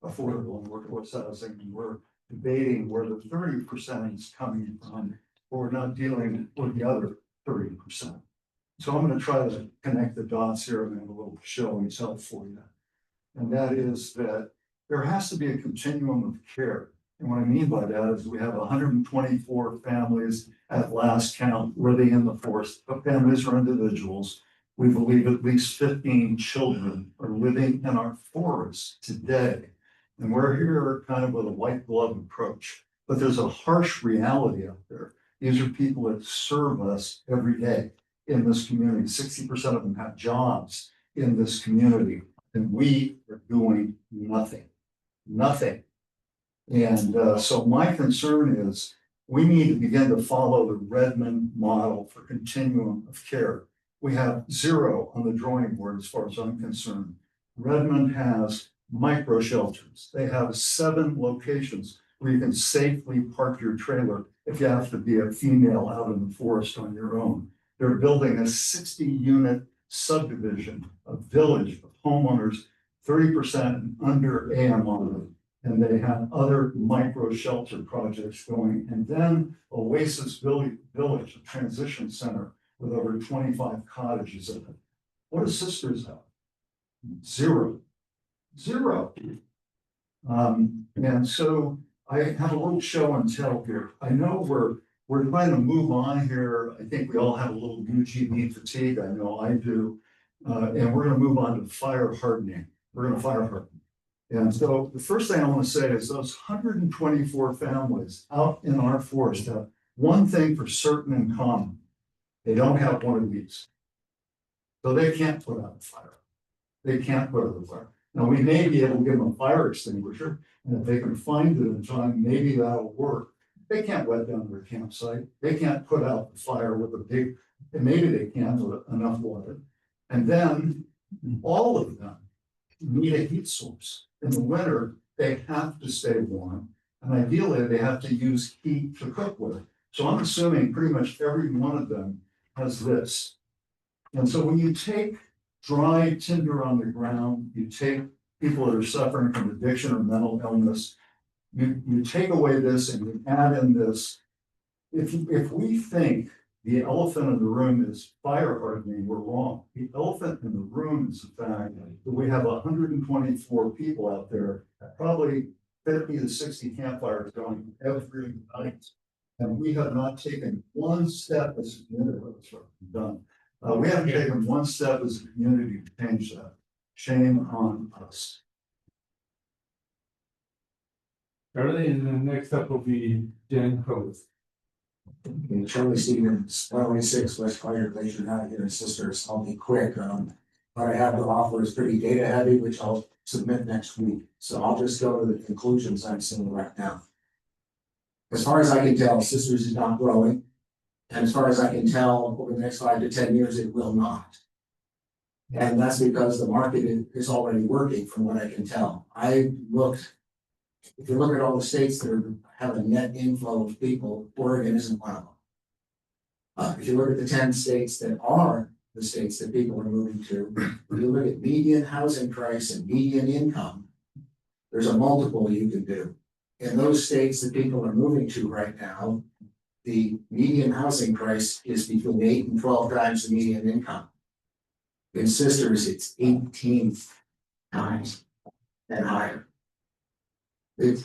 affordable and workforce housing. And we're debating where the 30% is coming from, but we're not dealing with the other 30%. So I'm going to try to connect the dots here and have a little show and tell for you. And that is that there has to be a continuum of care. And what I mean by that is we have 124 families at last count living in the forest, but families are individuals. We believe at least 15 children are living in our forests today. And we're here kind of with a white glove approach, but there's a harsh reality out there. These are people that serve us every day in this community. 60% of them have jobs in this community, and we are doing nothing. And so my concern is we need to begin to follow the Redmond model for continuum of care. We have 0 on the drawing board as far as I'm concerned. Redmond has micro shelters. They have 7 locations where you can safely park your trailer if you have to be a female out in the forest on your own. They're building a 60-unit subdivision, a village of homeowners, 30% and under AMR. And they have other micro shelter projects going. And then Oasis Village, a transition center with over 25 cottages in it. What does Sisters have? 0. And so I have a little show and tell here. I know we're trying to move on here. I think we all have a little UGB fatigue. I know I do. And we're going to move on to fire hardening. We're going to fire harden. And so the first thing I want to say is those 124 families out in our forest have one thing for certain in common. They don't have one of these. So they can't put out a fire. They can't put out a fire. Now we may be able to give them a fire extinguisher, and if they can find it in time, maybe that'll work. They can't wet down their campsite. They can't put out the fire with a big, and maybe they can with enough water. And then all of them need a heat source. In the winter, they have to stay warm, and ideally they have to use heat to cook with. So I'm assuming pretty much every one of them has this. And so when you take dry tinder on the ground, you take people that are suffering from addiction or mental illness, you take away this and you add in this. If we think the elephant in the room is fire hardening, we're wrong. The elephant in the room is the fact that we have 124 people out there, probably 50 to 60 campfires going every night. And we have not taken one step as a community. Done. We haven't taken one step as a community to change that. Shame on us. Charlie, and then next up will be Jen Coates. And Charlie Stevens, 126 West Fire Glacier out here in Sisters. I'll be quick. What I have to offer is pretty data heavy, which I'll submit next week. So I'll just go to the conclusions I'm seeing right now. As far as I can tell, Sisters is not growing. And as far as I can tell, over the next 5 to 10 years, it will not. And that's because the market is already working from what I can tell. I looked, if you look at all the states that have a net inflow of people, Oregon isn't one of them. If you look at the 10 states that are the states that people are moving to, if you look at median housing price and median income, there's a multiple you can do. In those states that people are moving to right now, the median housing price is between 8 and 12 times the median income. In Sisters, it's 18 times and higher.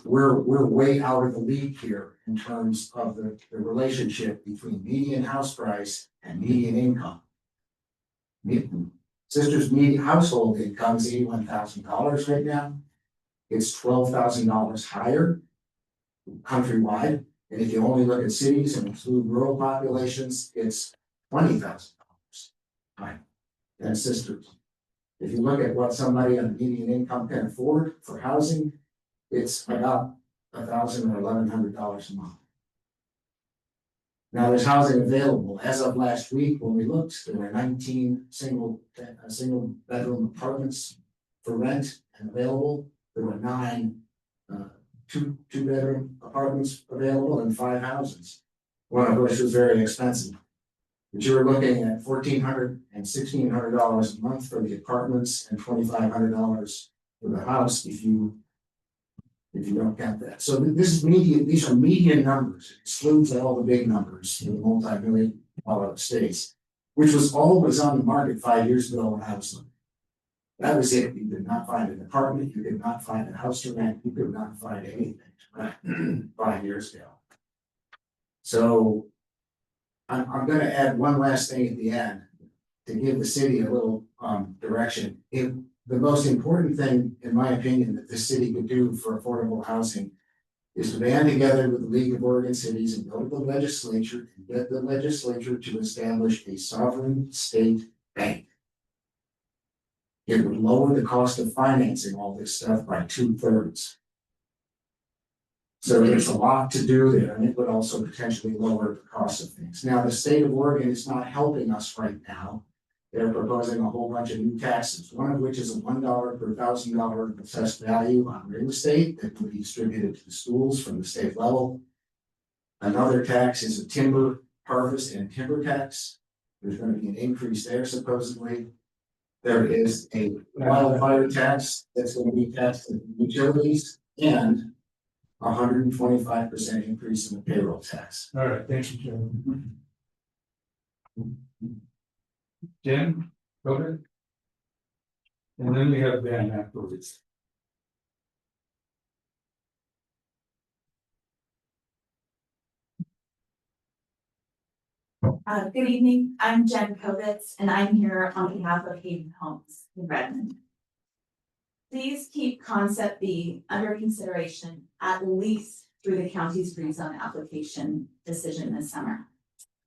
We're way out of the league here in terms of the relationship between median house price and median income. Sisters' median household income is $81,000 right now. It's $12,000 higher countrywide. And if you only look at cities and include rural populations, it's $20,000 higher than Sisters. If you look at what somebody on median income can afford for housing, it's about $1,000 or $1,100 a month. Now there's housing available. As of last week, when we looked, there were 19 single bedroom apartments for rent and available. There were 9 two bedroom apartments available and 5 houses, one of which was very expensive. But you were looking at $1,400 and $1,600 a month for the apartments and $2,500 for the house if you don't count that. So this is median, these are median numbers. It excludes all the big numbers in the multi-million-dollar states, which was always on the market 5 years ago when I was looking. That was it. You could not find an apartment, you could not find a house to rent, you could not find anything to rent 5 years ago. So I'm gonna add one last thing at the end to give the city a little direction. The most important thing, in my opinion, that the city could do for affordable housing is to band together with the League of Oregon Cities and go to the legislature and get the legislature to establish a sovereign state bank. It would lower the cost of financing all this stuff by 2/3. So there's a lot to do there, and it would also potentially lower the cost of things. Now, the state of Oregon is not helping us right now. They're proposing a whole bunch of new taxes, one of which is a $1 per $1,000 assessed value on real estate that will be distributed to the schools from the state level. Another tax is a timber harvest and timber tax. There's going to be an increase there supposedly. There is a wildfire tax that's going to be taxed on utilities and 125% increase in the payroll tax. All right, thank you, Chairman. Jen, go ahead. And then we have Ben afterwards. Good evening, I'm Jen Kovitz, and I'm here on behalf of Hayden Homes in Redmond. Please keep concept B under consideration at least through the county's rezone application decision this summer.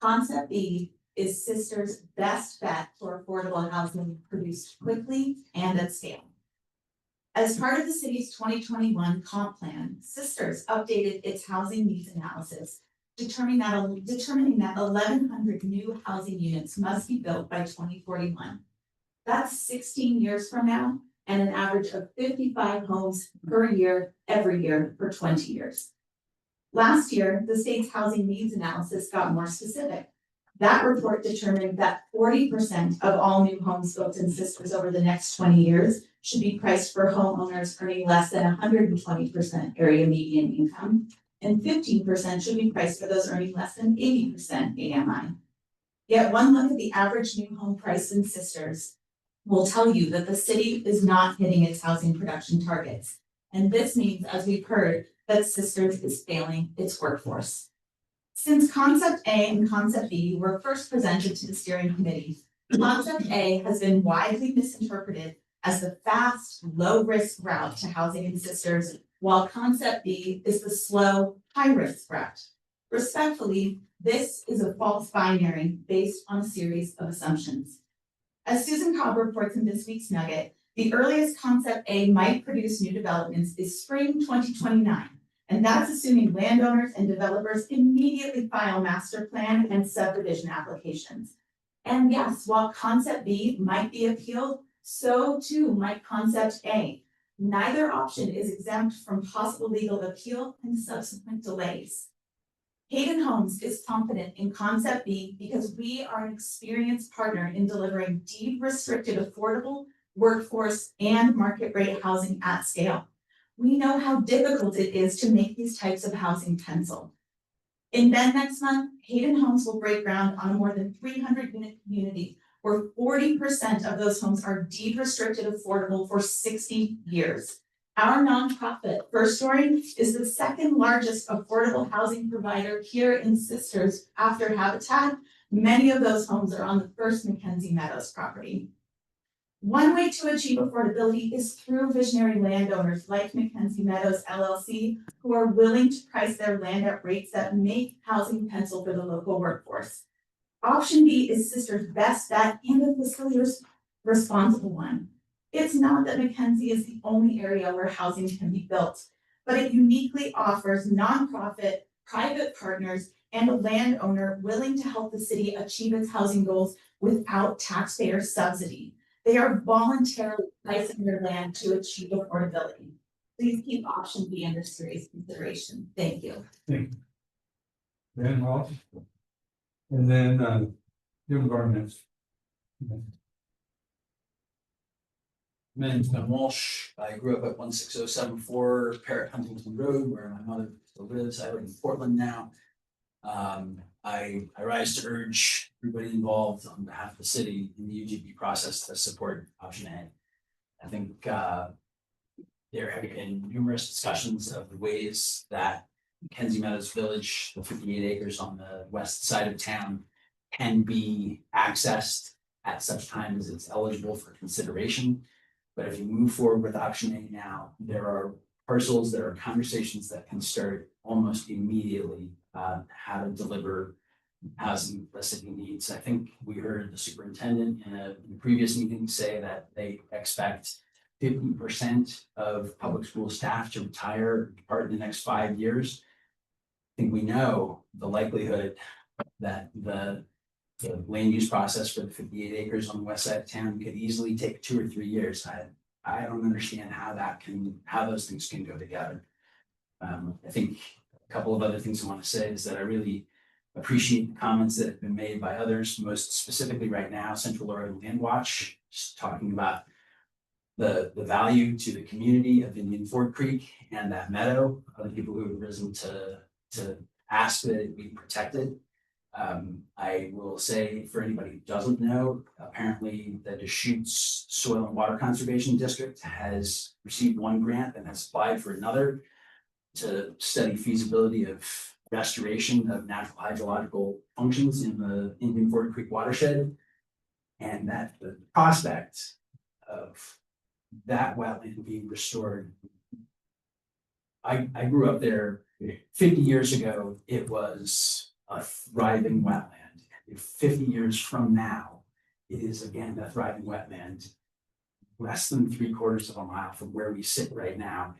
Concept B is Sisters' best bet for affordable housing produced quickly and at scale. As part of the city's 2021 comp plan, Sisters updated its housing needs analysis, determining that 1,100 new housing units must be built by 2041. That's 16 years from now, and an average of 55 homes per year, every year for 20 years. Last year, the state's housing needs analysis got more specific. That report determined that 40% of all new homes built in Sisters over the next 20 years should be priced for homeowners earning less than 120% area median income, and 15% should be priced for those earning less than 80% AMI. Yet one look at the average new home price in Sisters will tell you that the city is not hitting its housing production targets. And this means, as we've heard, that Sisters is failing its workforce. Since Concept A and Concept B were first presented to the steering committee, Concept A has been widely misinterpreted as the fast, low-risk route to housing in Sisters, while Concept B is the slow, high-risk route. Respectfully, this is a false binary based on a series of assumptions. As Susan Cobb reports in this week's Nugget, the earliest Concept A might produce new developments is spring 2029, and that's assuming landowners and developers immediately file master plan and subdivision applications. And yes, while Concept B might be appealed, so too might Concept A. Neither option is exempt from possible legal appeal and subsequent delays. Hayden Homes is confident in Concept B because we are an experienced partner in delivering deed restricted, affordable, workforce, and market rate housing at scale. We know how difficult it is to make these types of housing pencil. In Bend next month, Hayden Homes will break ground on a more than 300 unit community where 40% of those homes are deed restricted affordable for 60 years. Our nonprofit, First Story, is the second largest affordable housing provider here in Sisters after Habitat. Many of those homes are on the first Mackenzie Meadows property. One way to achieve affordability is through visionary landowners like Mackenzie Meadows LLC, who are willing to price their land at rates that make housing pencil for the local workforce. Option B is Sisters' best bet and the fiscally responsible one. It's not that Mackenzie is the only area where housing can be built, but it uniquely offers nonprofit, private partners, and a landowner willing to help the city achieve its housing goals without taxpayer subsidy. They are voluntarily pricing their land to achieve affordability. Please keep option B under serious consideration. Thank you. Thank you. Van Ross. And then, Jim Garnett. My name's Ben Walsh. I grew up at 16074 Parrot Huntington Road, where my mother still lives. I live in Portland now. I rise to urge everybody involved on behalf of the city in the UGB process to support option A. I think there have been numerous discussions of the ways that Mackenzie Meadows Village, the 58 acres on the west side of town, can be accessed at such time as it's eligible for consideration. But if you move forward with option A now, there are parcels, there are conversations that can start almost immediately how to deliver housing the city needs. I think we heard the superintendent in a previous meeting say that they expect 50% of public school staff to retire or depart in the next 5 years. I think we know the likelihood that the land use process for the 58 acres on the west side of town could easily take 2 or 3 years. I don't understand how those things can go together. I think a couple of other things I want to say is that I really appreciate the comments that have been made by others, most specifically right now, Central Oregon Land Watch, just talking about the value to the community of Indian Ford Creek and that meadow, other people who have risen to ask that it be protected. I will say for anybody who doesn't know, apparently the Deschutes Soil and Water Conservation District has received one grant and has applied for another to study feasibility of restoration of natural hydrological functions in the Indian Ford Creek watershed. And that the prospect of that wetland being restored. I grew up there 50 years ago. It was a thriving wetland. If 50 years from now, it is again a thriving wetland, less than 3/4 of a mile from where we sit right now.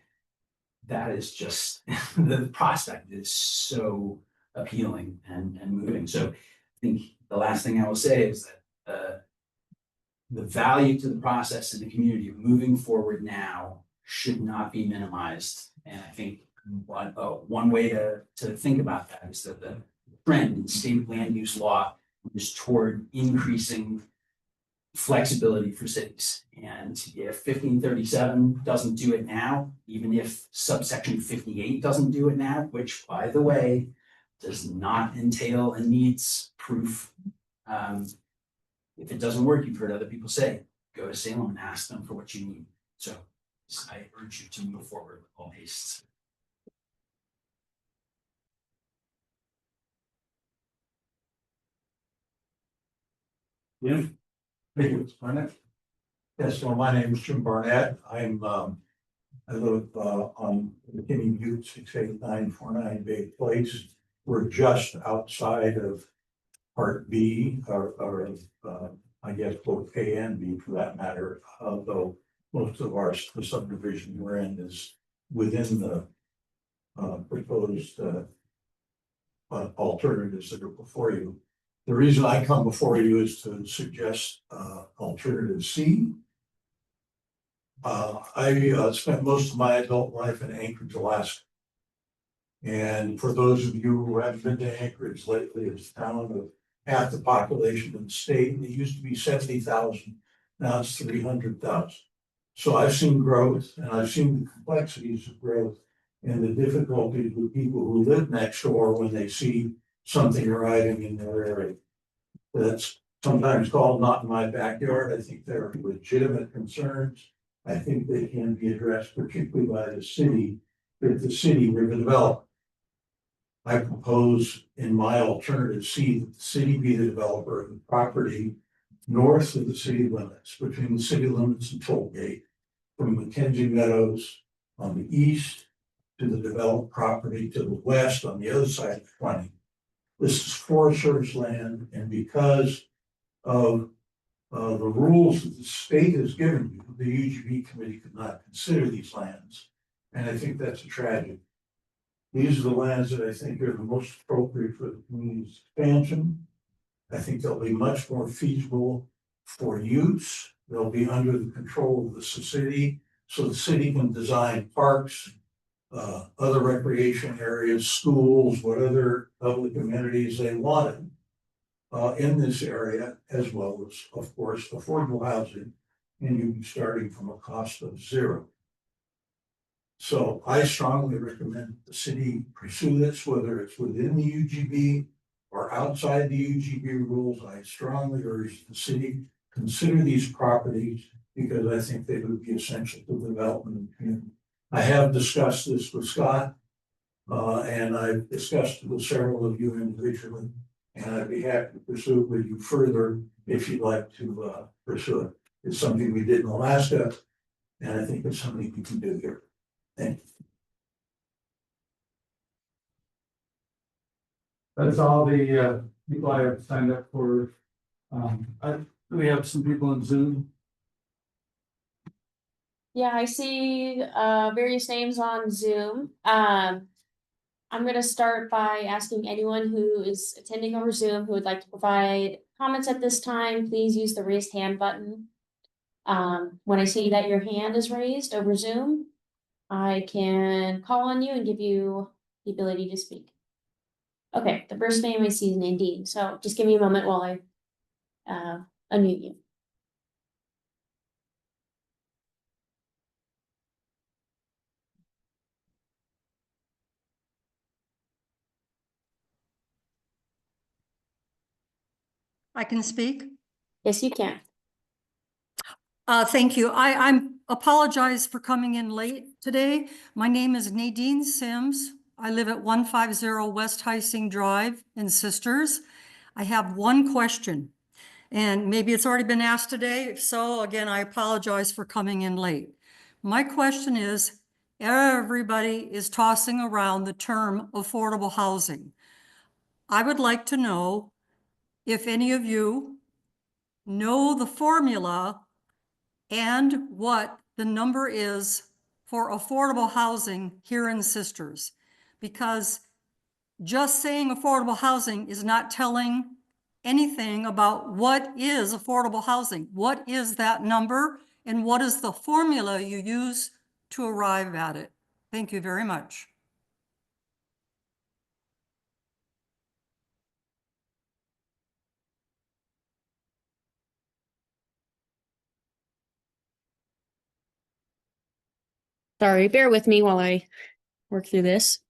That is just the prospect is so appealing and moving. So I think the last thing I will say is that the value to the process in the community of moving forward now should not be minimized. And I think one way to think about that is that the trend in state land use law is toward increasing flexibility for cities. And if 1537 doesn't do it now, even if subsection 58 doesn't do it now, which by the way, does not entail a needs proof. If it doesn't work, you've heard other people say, go to Salem and ask them for what you need. So I urge you to move forward with all haste. Yeah. Thank you, Mr. Barnett. Yes, well, my name is Jim Barnett. I live on McKinney Butte, 68949 Bay Place. We're just outside of Part B, or I guess both A and B for that matter, although most of the subdivision we're in is within the proposed alternatives that are before you. The reason I come before you is to suggest alternative C. I spent most of my adult life in Anchorage, Alaska. And for those of you who haven't been to Anchorage lately, it's a town of half the population of the state. It used to be 70,000, now it's 300,000. So I've seen growth, and I've seen the complexities of growth and the difficulties with people who live next door when they see something arriving in their area. That's sometimes called not in my backyard. I think there are legitimate concerns. I think they can be addressed, particularly by the city, if the city were to develop. I propose in my alternative C that the city be the developer of the property north of the city limits, between the city limits and Tollgate, from Mackenzie Meadows on the east to the developed property to the west on the other side of 20. This is Forest Service land, and because of the rules that the state has given you, the UGB committee could not consider these lands. And I think that's a tragedy. These are the lands that I think are the most appropriate for the community's expansion. I think they'll be much more feasible for use. They'll be under the control of the city, so the city can design parks, other recreation areas, schools, what other public amenities they wanted in this area, as well as, of course, affordable housing. And you'd be starting from a cost of zero. So I strongly recommend the city pursue this, whether it's within the UGB or outside the UGB rules. I strongly urge the city consider these properties because I think they would be essential to the development of the community. I have discussed this with Scott, and I've discussed it with several of you individually, and I'd be happy to pursue it with you further if you'd like to pursue it. It's something we did in Alaska, and I think it's something we can do here. Thank you. That's all the people I have signed up for. We have some people on Zoom. Yeah, I see various names on Zoom. I'm gonna start by asking anyone who is attending over Zoom who would like to provide comments at this time, please use the raised hand button. When I see that your hand is raised over Zoom, I can call on you and give you the ability to speak. Okay, the first name I see is Nadine, so just give me a moment while I unmute you. I can speak? Yes, you can. Thank you. I'm apologize for coming in late today. My name is Nadine Sims. I live at 150 West Heising Drive in Sisters. I have one question, and maybe it's already been asked today. If so, again, I apologize for coming in late. My question is, everybody is tossing around the term affordable housing. I would like to know if any of you know the formula and what the number is for affordable housing here in Sisters. Because just saying affordable housing is not telling anything about what is affordable housing. What is that number and what is the formula you use to arrive at it? Thank you very much. Sorry, bear with me while I work through this.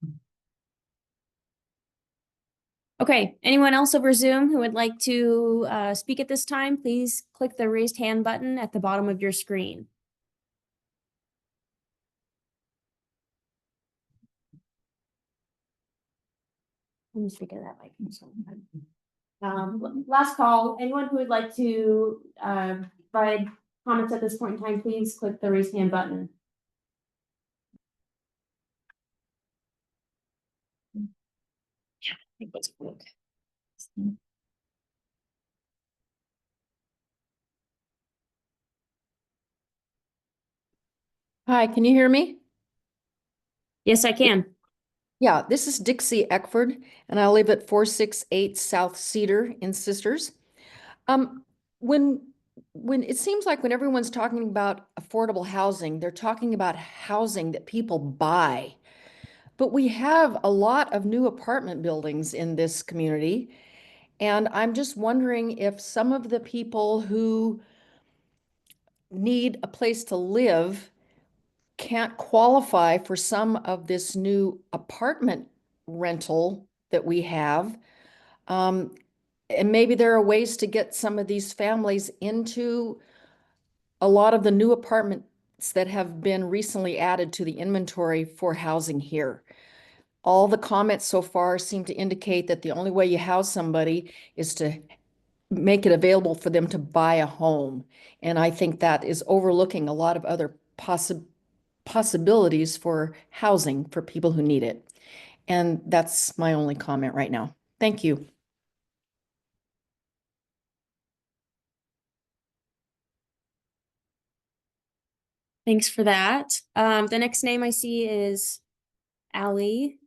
Okay, anyone else over Zoom who would like to speak at this time, please click the raised hand button at the bottom of your screen. Let me speak of that mic. Last call, anyone who would like to provide comments at this point in time, please click the raised hand button. Hi, can you hear me? Yes, I can. Yeah, this is Dixie Eckford, and I live at 468 South Cedar in Sisters. When it seems like when everyone's talking about affordable housing, they're talking about housing that people buy. But we have a lot of new apartment buildings in this community, and I'm just wondering if some of the people who need a place to live can't qualify for some of this new apartment rental that we have. And maybe there are ways to get some of these families into a lot of the new apartments that have been recently added to the inventory for housing here. All the comments so far seem to indicate that the only way you house somebody is to make it available for them to buy a home. And I think that is overlooking a lot of other possibilities for housing for people who need it. And that's my only comment right now. Thank you. Thanks for that. The next name I see is Allie.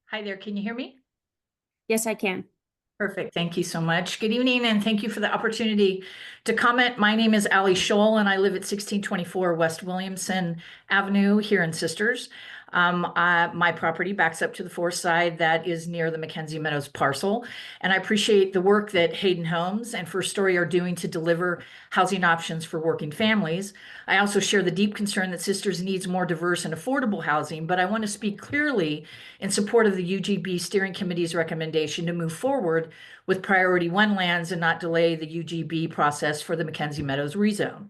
Hi there, can you hear me? Yes, I can. Perfect, thank you so much. Good evening, and thank you for the opportunity to comment. My name is Allie Scholl, and I live at 1624 West Williamson Avenue here in Sisters. My property backs up to the forest side that is near the Mackenzie Meadows parcel. And I appreciate the work that Hayden Homes and First Story are doing to deliver housing options for working families. I also share the deep concern that Sisters needs more diverse and affordable housing, but I want to speak clearly in support of the UGB Steering Committee's recommendation to move forward with Priority 1 lands and not delay the UGB process for the Mackenzie Meadows rezone.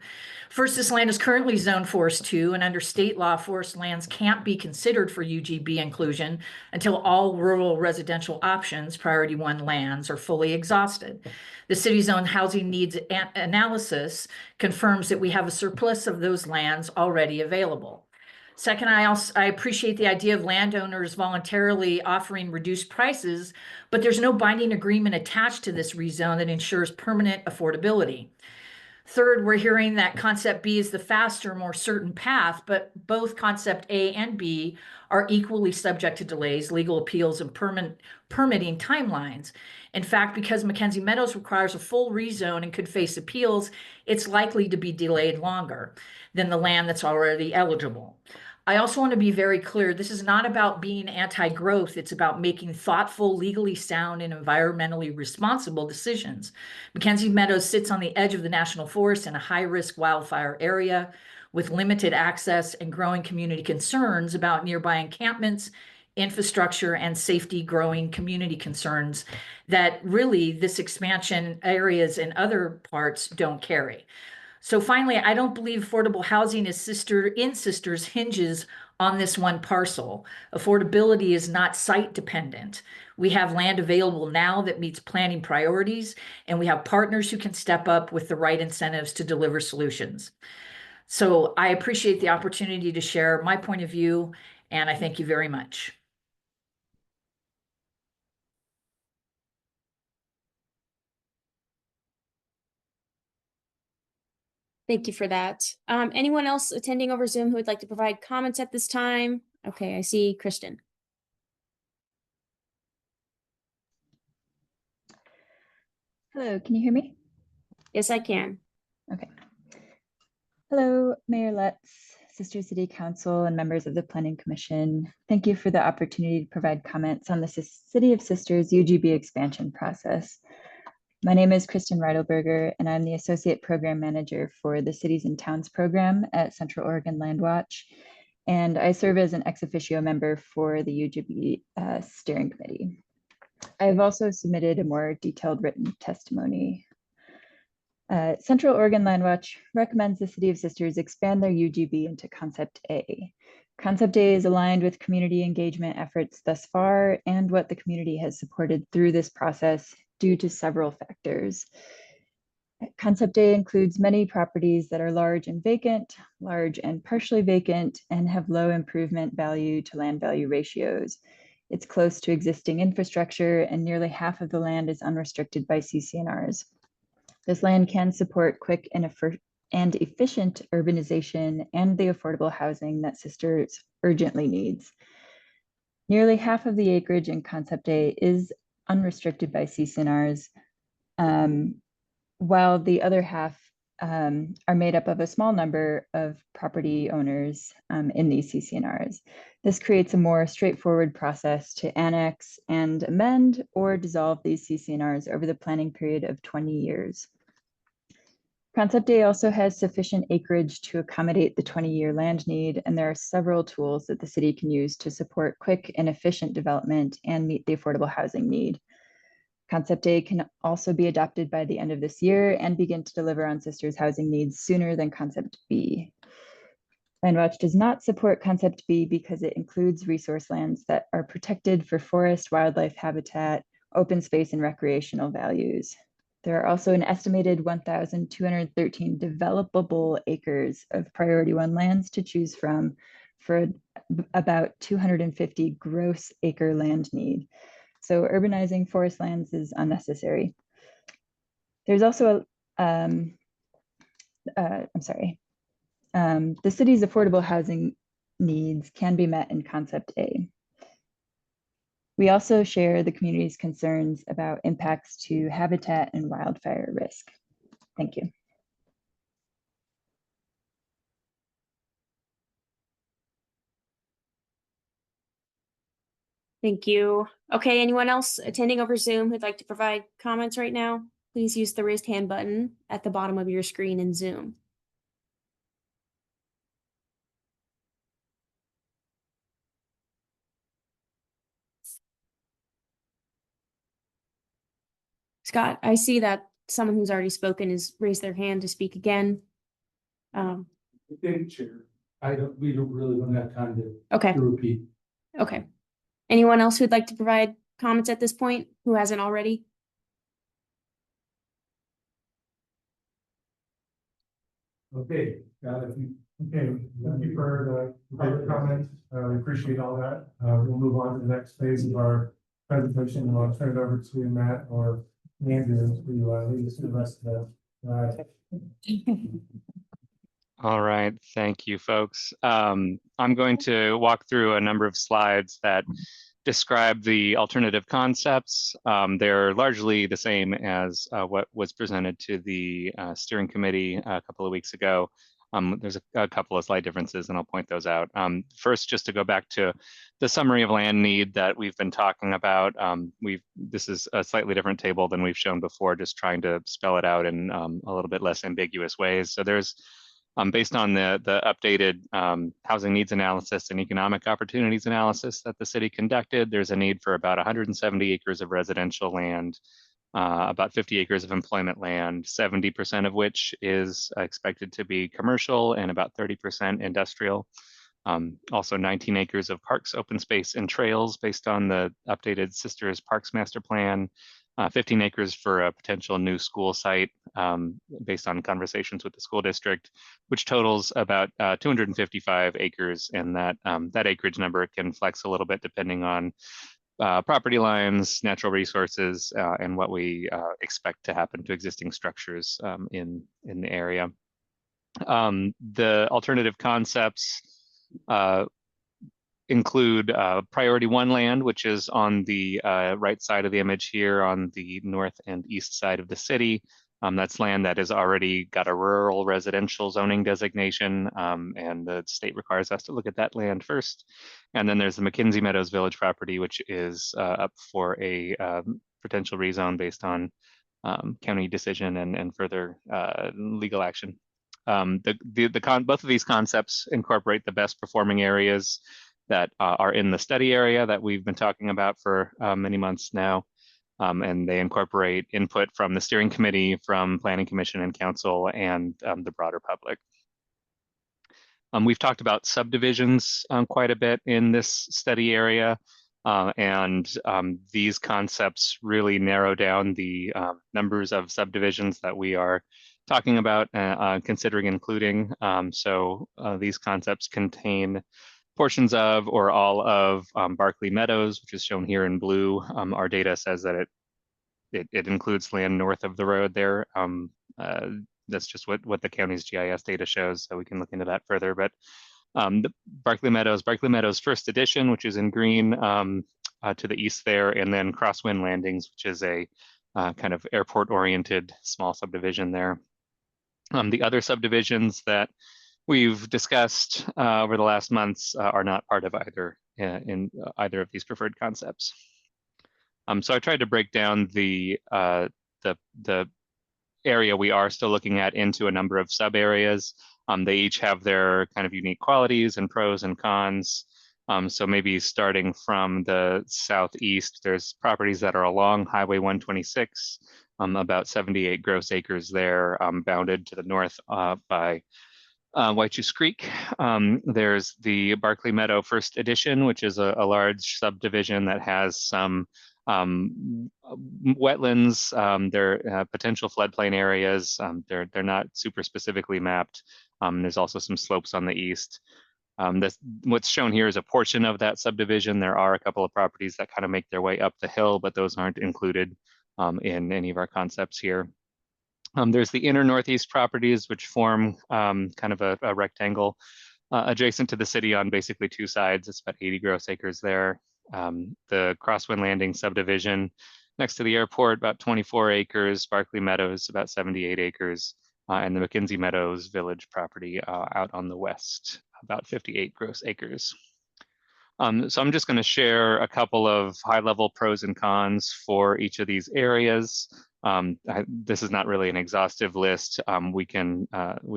First, this land is currently zoned Forest 2, and under state law, forest lands can't be considered for UGB inclusion until all rural residential options, Priority 1 lands, are fully exhausted. The city's own housing needs analysis confirms that we have a surplus of those lands already available. Second, I appreciate the idea of landowners voluntarily offering reduced prices, but there's no binding agreement attached to this rezone that ensures permanent affordability. Third, we're hearing that concept B is the faster, more certain path, but both concept A and B are equally subject to delays, legal appeals, and permitting timelines. In fact, because Mackenzie Meadows requires a full rezone and could face appeals, it's likely to be delayed longer than the land that's already eligible. I also want to be very clear, this is not about being anti-growth, it's about making thoughtful, legally sound, and environmentally responsible decisions. Mackenzie Meadows sits on the edge of the National Forest in a high-risk wildfire area with limited access and growing community concerns about nearby encampments, infrastructure, and safety, growing community concerns that really this expansion areas and other parts don't carry. So finally, I don't believe affordable housing in Sisters hinges on this one parcel. Affordability is not site dependent. We have land available now that meets planning priorities, and we have partners who can step up with the right incentives to deliver solutions. So I appreciate the opportunity to share my point of view, and I thank you very much. Thank you for that. Anyone else attending over Zoom who would like to provide comments at this time? Okay, I see Kristen. Hello, can you hear me? Yes, I can. Okay. Hello, Mayor Letts, Sister City Council and members of the Planning Commission. Thank you for the opportunity to provide comments on the City of Sisters UGB expansion process. My name is Kristen Reidelberger, and I'm the Associate Program Manager for the Cities and Towns program at Central Oregon Land Watch. And I serve as an ex officio member for the UGB steering committee. I've also submitted a more detailed written testimony. Central Oregon Land Watch recommends the City of Sisters expand their UGB into Concept A. Concept A is aligned with community engagement efforts thus far and what the community has supported through this process due to several factors. Concept A includes many properties that are large and vacant, large and partially vacant, and have low improvement value to land value ratios. It's close to existing infrastructure, and nearly half of the land is unrestricted by CC&Rs. This land can support quick and efficient urbanization and the affordable housing that Sisters urgently needs. Nearly half of the acreage in Concept A is unrestricted by CC&Rs, while the other half are made up of a small number of property owners in these CC&Rs. This creates a more straightforward process to annex and amend or dissolve these CC&Rs over the planning period of 20 years. Concept A also has sufficient acreage to accommodate the 20-year land need, and there are several tools that the city can use to support quick and efficient development and meet the affordable housing need. Concept A can also be adopted by the end of this year and begin to deliver on Sisters housing needs sooner than Concept B. Landwatch does not support Concept B because it includes resource lands that are protected for forest, wildlife habitat, open space, and recreational values. There are also an estimated 1,213 developable acres of Priority 1 lands to choose from for about 250 gross acre land need. So urbanizing forest lands is unnecessary. There's also, the city's affordable housing needs can be met in Concept A. We also share the community's concerns about impacts to habitat and wildfire risk. Thank you. Thank you. Okay, anyone else attending over Zoom who'd like to provide comments right now? Please use the raised hand button at the bottom of your screen in Zoom. Scott, I see that someone who's already spoken has raised their hand to speak again. Thank you, Chair. We don't really have time to, Okay. to repeat. Okay. Anyone else who'd like to provide comments at this point who hasn't already? Okay, got it. Okay, thank you for the public comment. We appreciate all that. We'll move on to the next phase of our presentation, and I'll turn it over to Matt or Andrew to lead us through the rest of the. All right, thank you, folks. I'm going to walk through a number of slides that describe the alternative concepts. They're largely the same as what was presented to the steering committee a couple of weeks ago. There's a couple of slight differences, and I'll point those out. First, just to go back to the summary of land need that we've been talking about. This is a slightly different table than we've shown before, just trying to spell it out in a little bit less ambiguous ways. So there's, based on the updated housing needs analysis and economic opportunities analysis that the city conducted, there's a need for about 170 acres of residential land, about 50 acres of employment land, 70% of which is expected to be commercial and about 30% industrial. Also 19 acres of parks, open space, and trails based on the updated Sisters Parks Master Plan, 15 acres for a potential new school site based on conversations with the school district, which totals about 255 acres, and that acreage number can flex a little bit depending on property lines, natural resources, and what we expect to happen to existing structures in the area. The alternative concepts include Priority 1 land, which is on the right side of the image here on the north and east side of the city. That's land that has already got a rural residential zoning designation, and the state requires us to look at that land first. And then there's the McKinsey Meadows Village property, which is up for a potential rezone based on county decision and further legal action. Both of these concepts incorporate the best performing areas that are in the study area that we've been talking about for many months now. And they incorporate input from the steering committee, from planning commission and council, and the broader public. We've talked about subdivisions quite a bit in this study area, and these concepts really narrow down the numbers of subdivisions that we are talking about, considering including. These concepts contain portions of or all of Barclay Meadows, which is shown here in blue. Our data says that it includes land north of the road there. That's just what the county's GIS data shows, so we can look into that further. But the Barclay Meadows First Edition, which is in green to the east there, and then Crosswind Landings, which is a kind of airport-oriented small subdivision there. The other subdivisions that we've discussed over the last months are not part of either of these preferred concepts. So I tried to break down the area we are still looking at into a number of sub areas. They each have their kind of unique qualities and pros and cons. So maybe starting from the southeast, there's properties that are along Highway 126, about 78 gross acres there, bounded to the north by Whitejuice Creek. There's the Barclay Meadow First Edition, which is a large subdivision that has some wetlands. They're potential floodplain areas. They're not super specifically mapped. There's also some slopes on the east. What's shown here is a portion of that subdivision. There are a couple of properties that kind of make their way up the hill, but those aren't included in any of our concepts here. There's the inner northeast properties, which form kind of a rectangle adjacent to the city on basically two sides. It's about 80 gross acres there. The Crosswind Landing subdivision next to the airport, about 24 acres. Barclay Meadows, about 78 acres. And the McKinsey Meadows Village property out on the west, about 58 gross acres. So I'm just going to share a couple of high-level pros and cons for each of these areas. This is not really an exhaustive list. We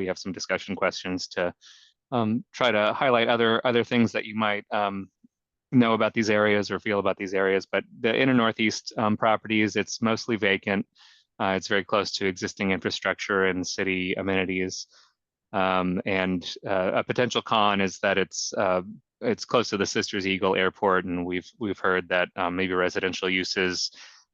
have some discussion questions to try to highlight other things that you might know about these areas or feel about these areas. But the inner northeast properties, it's mostly vacant. It's very close to existing infrastructure and city amenities. And a potential con is that it's close to the Sisters Eagle Airport, and we've heard that maybe residential uses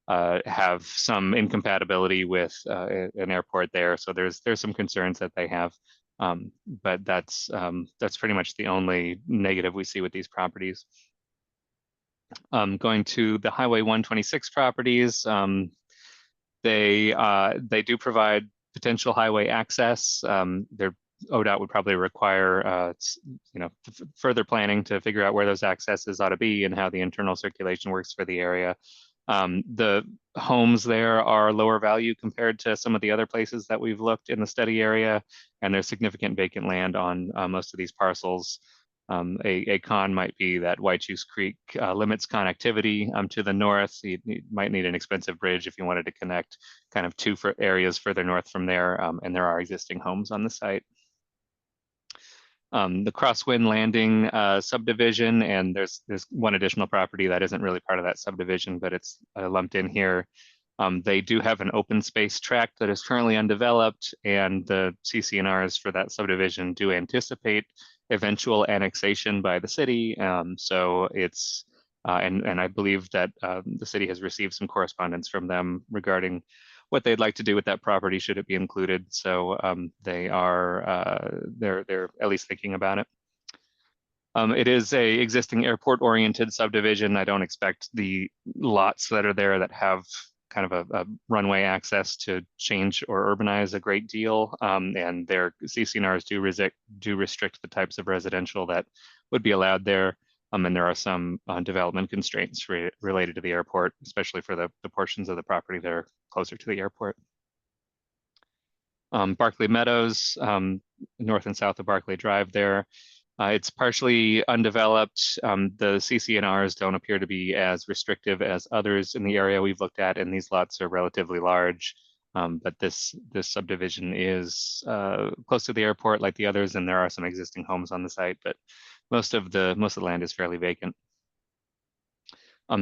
have some incompatibility with an airport there. So there's some concerns that they have, but that's pretty much the only negative we see with these properties. Going to the Highway 126 properties, they do provide potential highway access. Their ODOT would probably require further planning to figure out where those accesses ought to be and how the internal circulation works for the area. The homes there are lower value compared to some of the other places that we've looked in the study area, and there's significant vacant land on most of these parcels. A con might be that Whitejuice Creek limits connectivity to the north. You might need an expensive bridge if you wanted to connect kind of two areas further north from there, and there are existing homes on the site. The Crosswind Landing subdivision, and there's one additional property that isn't really part of that subdivision, but it's lumped in here. They do have an open space tract that is currently undeveloped, and the CC&Rs for that subdivision do anticipate eventual annexation by the city. So it's, and I believe that the city has received some correspondence from them regarding what they'd like to do with that property should it be included. So they're at least thinking about it. It is a existing airport oriented subdivision. I don't expect the lots that are there that have kind of a runway access to change or urbanize a great deal. And their CC&Rs do restrict the types of residential that would be allowed there. And there are some development constraints related to the airport, especially for the portions of the property that are closer to the airport. Barclay Meadows, north and south of Barclay Drive there. It's partially undeveloped. The CC&Rs don't appear to be as restrictive as others in the area we've looked at, and these lots are relatively large. But this subdivision is close to the airport like the others, and there are some existing homes on the site, but most of the land is fairly vacant.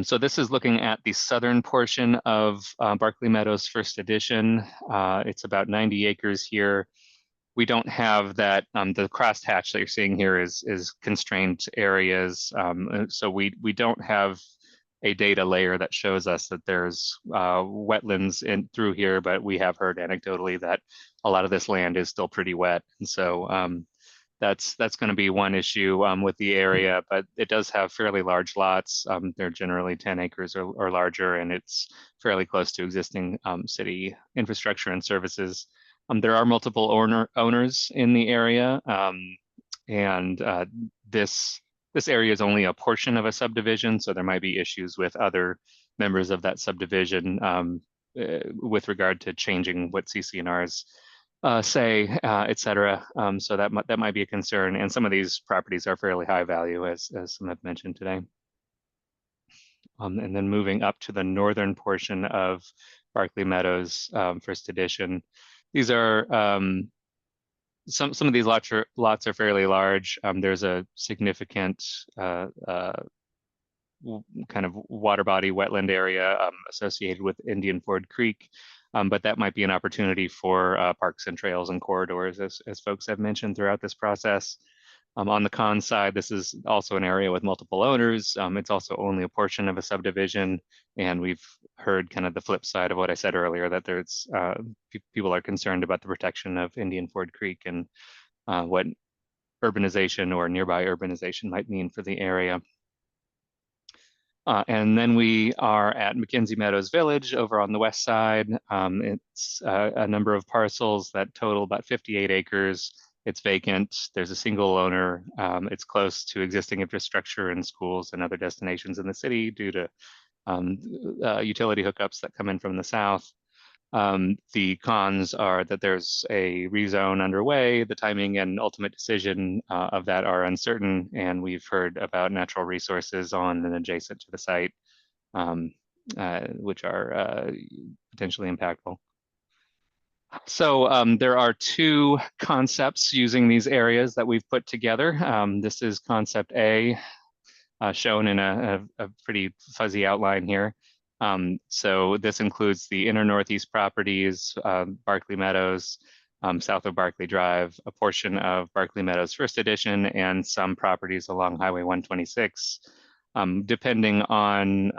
So this is looking at the southern portion of Barclay Meadows First Edition. It's about 90 acres here. We don't have that, the crosshatch that you're seeing here is constrained areas. So we don't have a data layer that shows us that there's wetlands in through here, but we have heard anecdotally that a lot of this land is still pretty wet. And so that's going to be one issue with the area, but it does have fairly large lots. They're generally 10 acres or larger, and it's fairly close to existing city infrastructure and services. There are multiple owners in the area, and this area is only a portion of a subdivision, so there might be issues with other members of that subdivision with regard to changing what CC&Rs say, et cetera. So that might be a concern, and some of these properties are fairly high value, as some have mentioned today. And then moving up to the northern portion of Barclay Meadows First Edition. These are some of these lots are fairly large. There's a significant kind of water body wetland area associated with Indian Ford Creek, but that might be an opportunity for parks and trails and corridors, as folks have mentioned throughout this process. On the con side, this is also an area with multiple owners. It's also only a portion of a subdivision, and we've heard kind of the flip side of what I said earlier, that there's people are concerned about the protection of Indian Ford Creek and what urbanization or nearby urbanization might mean for the area. And then we are at McKenzie Meadows Village over on the west side. It's a number of parcels that total about 58 acres. It's vacant. There's a single owner. It's close to existing infrastructure and schools and other destinations in the city due to utility hookups that come in from the south. The cons are that there's a rezone underway. The timing and ultimate decision of that are uncertain, and we've heard about natural resources on and adjacent to the site, which are potentially impactful. So there are two concepts using these areas that we've put together. This is concept A, shown in a pretty fuzzy outline here. So this includes the inner northeast properties, Barclay Meadows, south of Barclay Drive, a portion of Barclay Meadows First Edition, and some properties along Highway 126. Depending on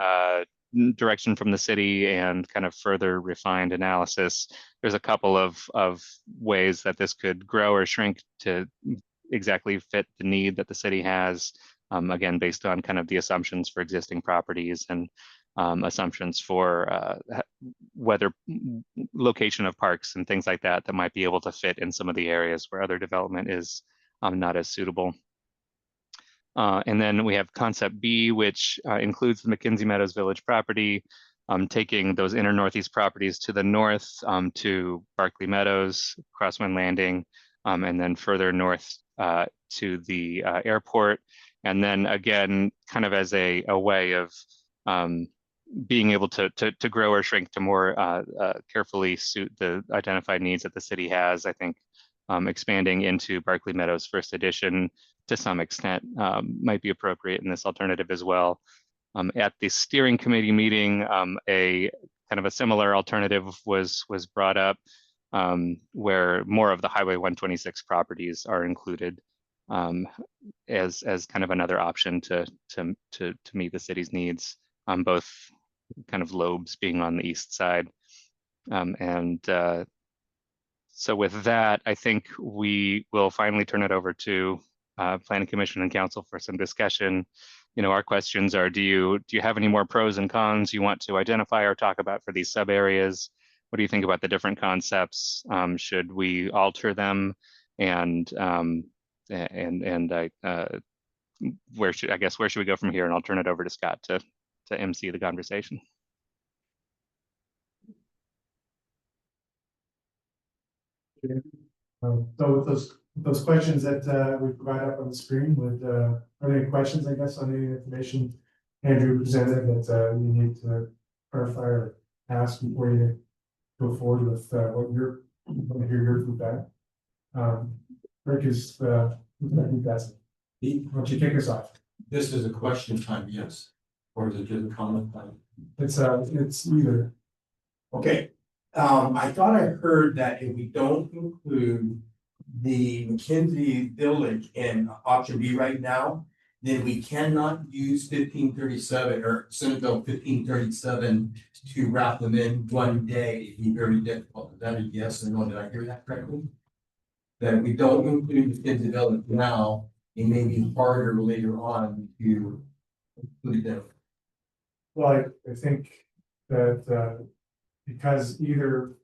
direction from the city and kind of further refined analysis, there's a couple of ways that this could grow or shrink to exactly fit the need that the city has, again, based on kind of the assumptions for existing properties and assumptions for whether location of parks and things like that might be able to fit in some of the areas where other development is not as suitable. And then we have concept B, which includes the McKenzie Meadows Village property, taking those inner northeast properties to the north to Barclay Meadows, Crosswind Landing, and then further north to the airport. And then again, kind of as a way of being able to grow or shrink to more carefully suit the identified needs that the city has. I think expanding into Barclay Meadows First Edition to some extent might be appropriate in this alternative as well. At the steering committee meeting, a kind of a similar alternative was brought up, where more of the Highway 126 properties are included as kind of another option to meet the city's needs, both kind of lobes being on the east side. So with that, I think we will finally turn it over to Planning Commission and Council for some discussion. You know, our questions are, do you have any more pros and cons you want to identify or talk about for these sub areas? What do you think about the different concepts? Should we alter them? And where should we go from here? And I'll turn it over to Scott to MC the conversation. So with those questions that we provide up on the screen, are there any questions, I guess, on the information Andrew presented that you need to clarify or ask before you go forward with what you're, want to hear your feedback? Rick is, I think that's it. Why don't you kick us off? This is a question time, yes, or is it just a comment time? It's either. Okay, I thought I heard that if we don't include the McKinsey Village in option B right now, then we cannot use 1537 or Senate Bill 1537 to wrap them in one day. It'd be very difficult. Is that a yes or no? Did I hear that correctly? That if we don't include the McKinsey Village now, it may be harder later on to include them. Well, I think that because either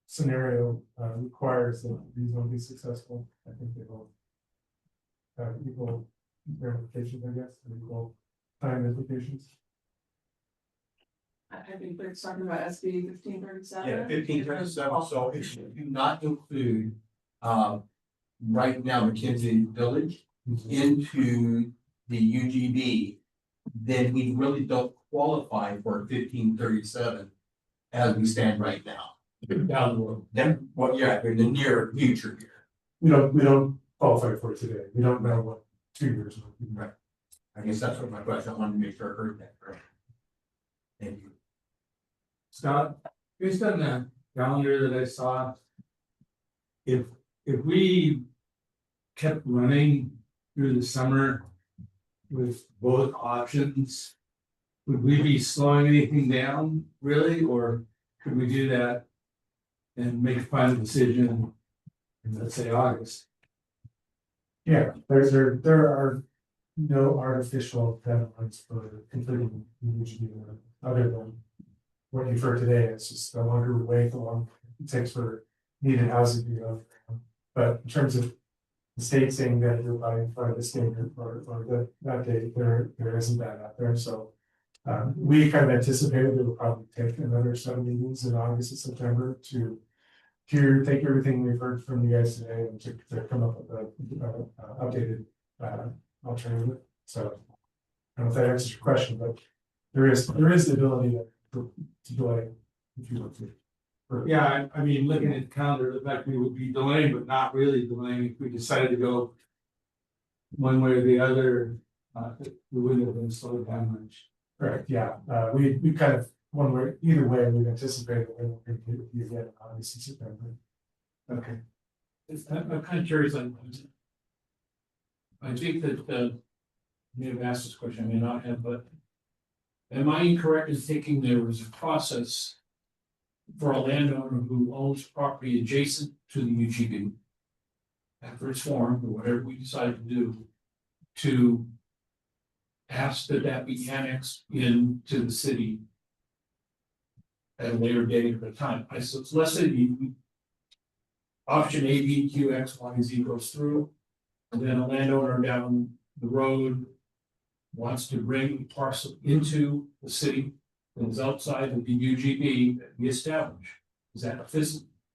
scenario requires that these will be successful, I think they will have equal ramifications, I guess, and equal time implications. I think they're talking about SB 1537. Yeah, 1537, so if you do not include, right now McKinsey Village into the UGB, then we really don't qualify for 1537 as we stand right now. Down the road. Then, well, yeah, in the near future here. We don't qualify for it today. We don't know what 2 years will be. Right. I guess that's what my question, I wanted to make sure I heard that correct. Thank you. Scott, based on the calendar that I saw, if we kept running through the summer with both options, would we be slowing anything down really, or could we do that and make a final decision in, let's say, August? Yeah, there are no artificial deadlines for completing the UGB other than what you've heard today. It's just the longer we wait, the longer it takes for needed housing to go. But in terms of the state saying that you're by this date or that date, there isn't that out there. So we kind of anticipated it will probably take another 7 meetings in August and September to take everything we've heard from you guys today and to come up with a updated alternative. So I don't know if that answers your question, but there is the ability to delay if you want to. Yeah, I mean, looking at the calendar, the fact we would be delaying, but not really delaying, if we decided to go one way or the other, we wouldn't have been slowed down much. Correct, yeah, we kind of, one way, either way, we've anticipated that we're going to be again, obviously September. Okay. I'm kind of curious on. I think that, I may have asked this question, I may not have, but. Am I incorrect in thinking there was a process for a landowner who owns property adjacent to the UGB? After it's formed, or whatever we decided to do, to ask that be annexed into the city at a later date or time. So let's say option A, B, Q, X, Y, Z goes through, and then a landowner down the road wants to bring the parcel into the city that is outside of the UGB that we established. Is that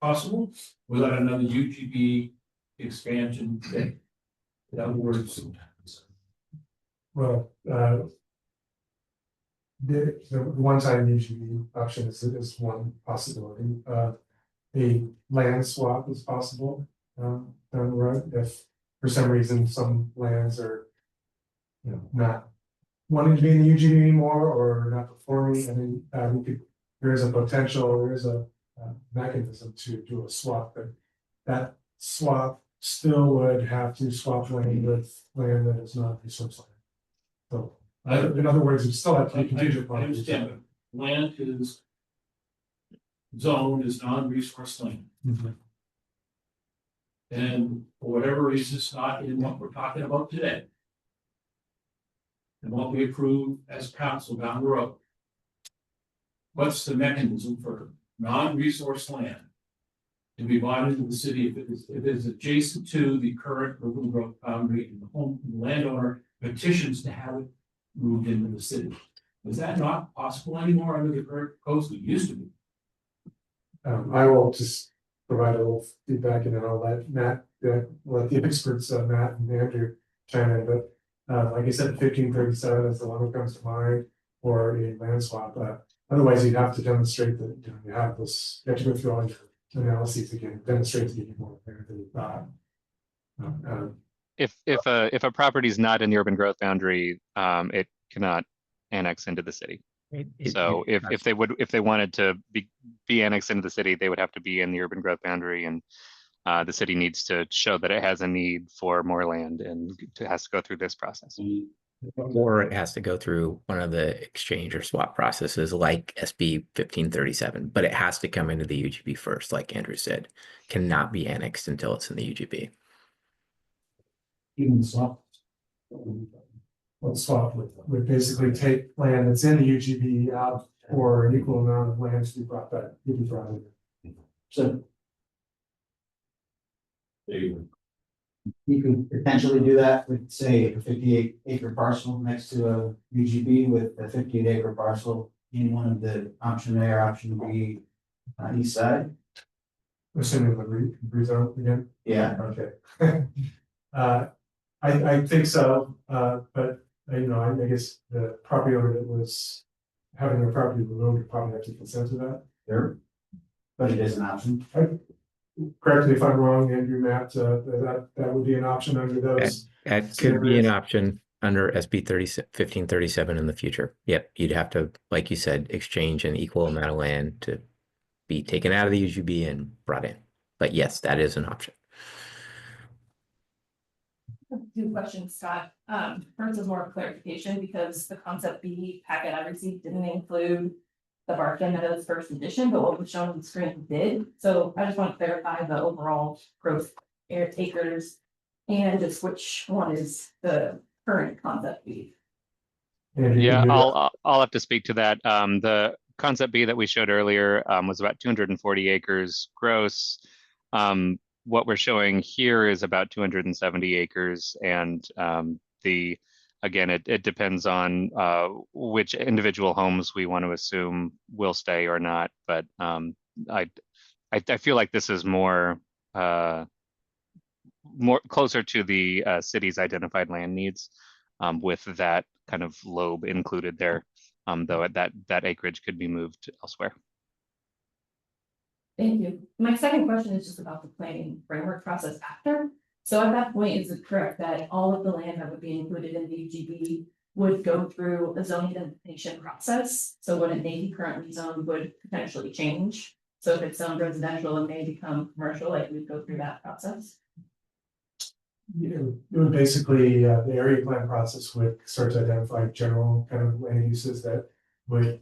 possible without another UGB expansion thing? In other words. Well, the one-time UGB option is one possibility. A land swap is possible down the road if for some reason some lands are not wanting to be in the UGB anymore or not performing. I mean, there is a potential, there is a mechanism to do a swap, but that swap still would have to swap land with land that is not resource land. So, in other words, you still have to be contingent. I understand, but land is zoned as non-resource land. Mm-hmm. And for whatever reason, it's not in what we're talking about today. And what we approve as council down the road. What's the mechanism for non-resource land to be bought into the city if it is adjacent to the current urban growth boundary and the landowner petitions to have it moved into the city? Is that not possible anymore under the current codes? It used to be. I will just provide a little feedback, and then I'll let Matt, let the experts, Matt and Andrew chime in, but like I said, 1537 is the one that comes to mind, or a land swap, otherwise you'd have to demonstrate that, you know, you have this, you have to go through all your analyses again, demonstrate to get you more than you thought. If a property is not in the urban growth boundary, it cannot annex into the city. So if they wanted to be annexed into the city, they would have to be in the urban growth boundary, and the city needs to show that it has a need for more land, and it has to go through this process. Or it has to go through one of the exchange or swap processes like SB 1537, but it has to come into the UGB first, like Andrew said, cannot be annexed until it's in the UGB. Even swap. Well, swap would basically take land that's in the UGB out for an equal amount of land to be brought back, to be brought in. So you could potentially do that with, say, a 58-acre parcel next to a UGB with a 58-acre parcel in one of the option A or option B east side. Assuming the rezone again? Yeah. Okay. I think so, but you know, I guess the property owner that was having their property removed would probably have to consent to that. Sure. But it is an option. Correct me if I'm wrong, Andrew, Matt, that would be an option under those. That could be an option under SB 1537 in the future. Yep, you'd have to, like you said, exchange an equal amount of land to be taken out of the UGB and brought in. But yes, that is an option. Two questions, Scott. First is more clarification, because the concept B packet I received didn't include the Barton Meadows first edition, but what was shown on the screen did. So I just want to clarify the overall gross acres and just which one is the current concept B. Yeah, I'll have to speak to that. The concept B that we showed earlier was about 240 acres gross. What we're showing here is about 270 acres, and again, it depends on which individual homes we want to assume will stay or not. But I feel like this is more closer to the city's identified land needs, with that kind of lobe included there, though that acreage could be moved elsewhere. Thank you. My second question is just about the planning framework process after. So at that point, is it correct that all of the land that would be included in the UGB would go through a zoning identification process? So what it may be currently zoned would potentially change. So if it's zoned residential, it may become commercial, like we'd go through that process. It would basically, the area plan process would start to identify general kind of land uses that would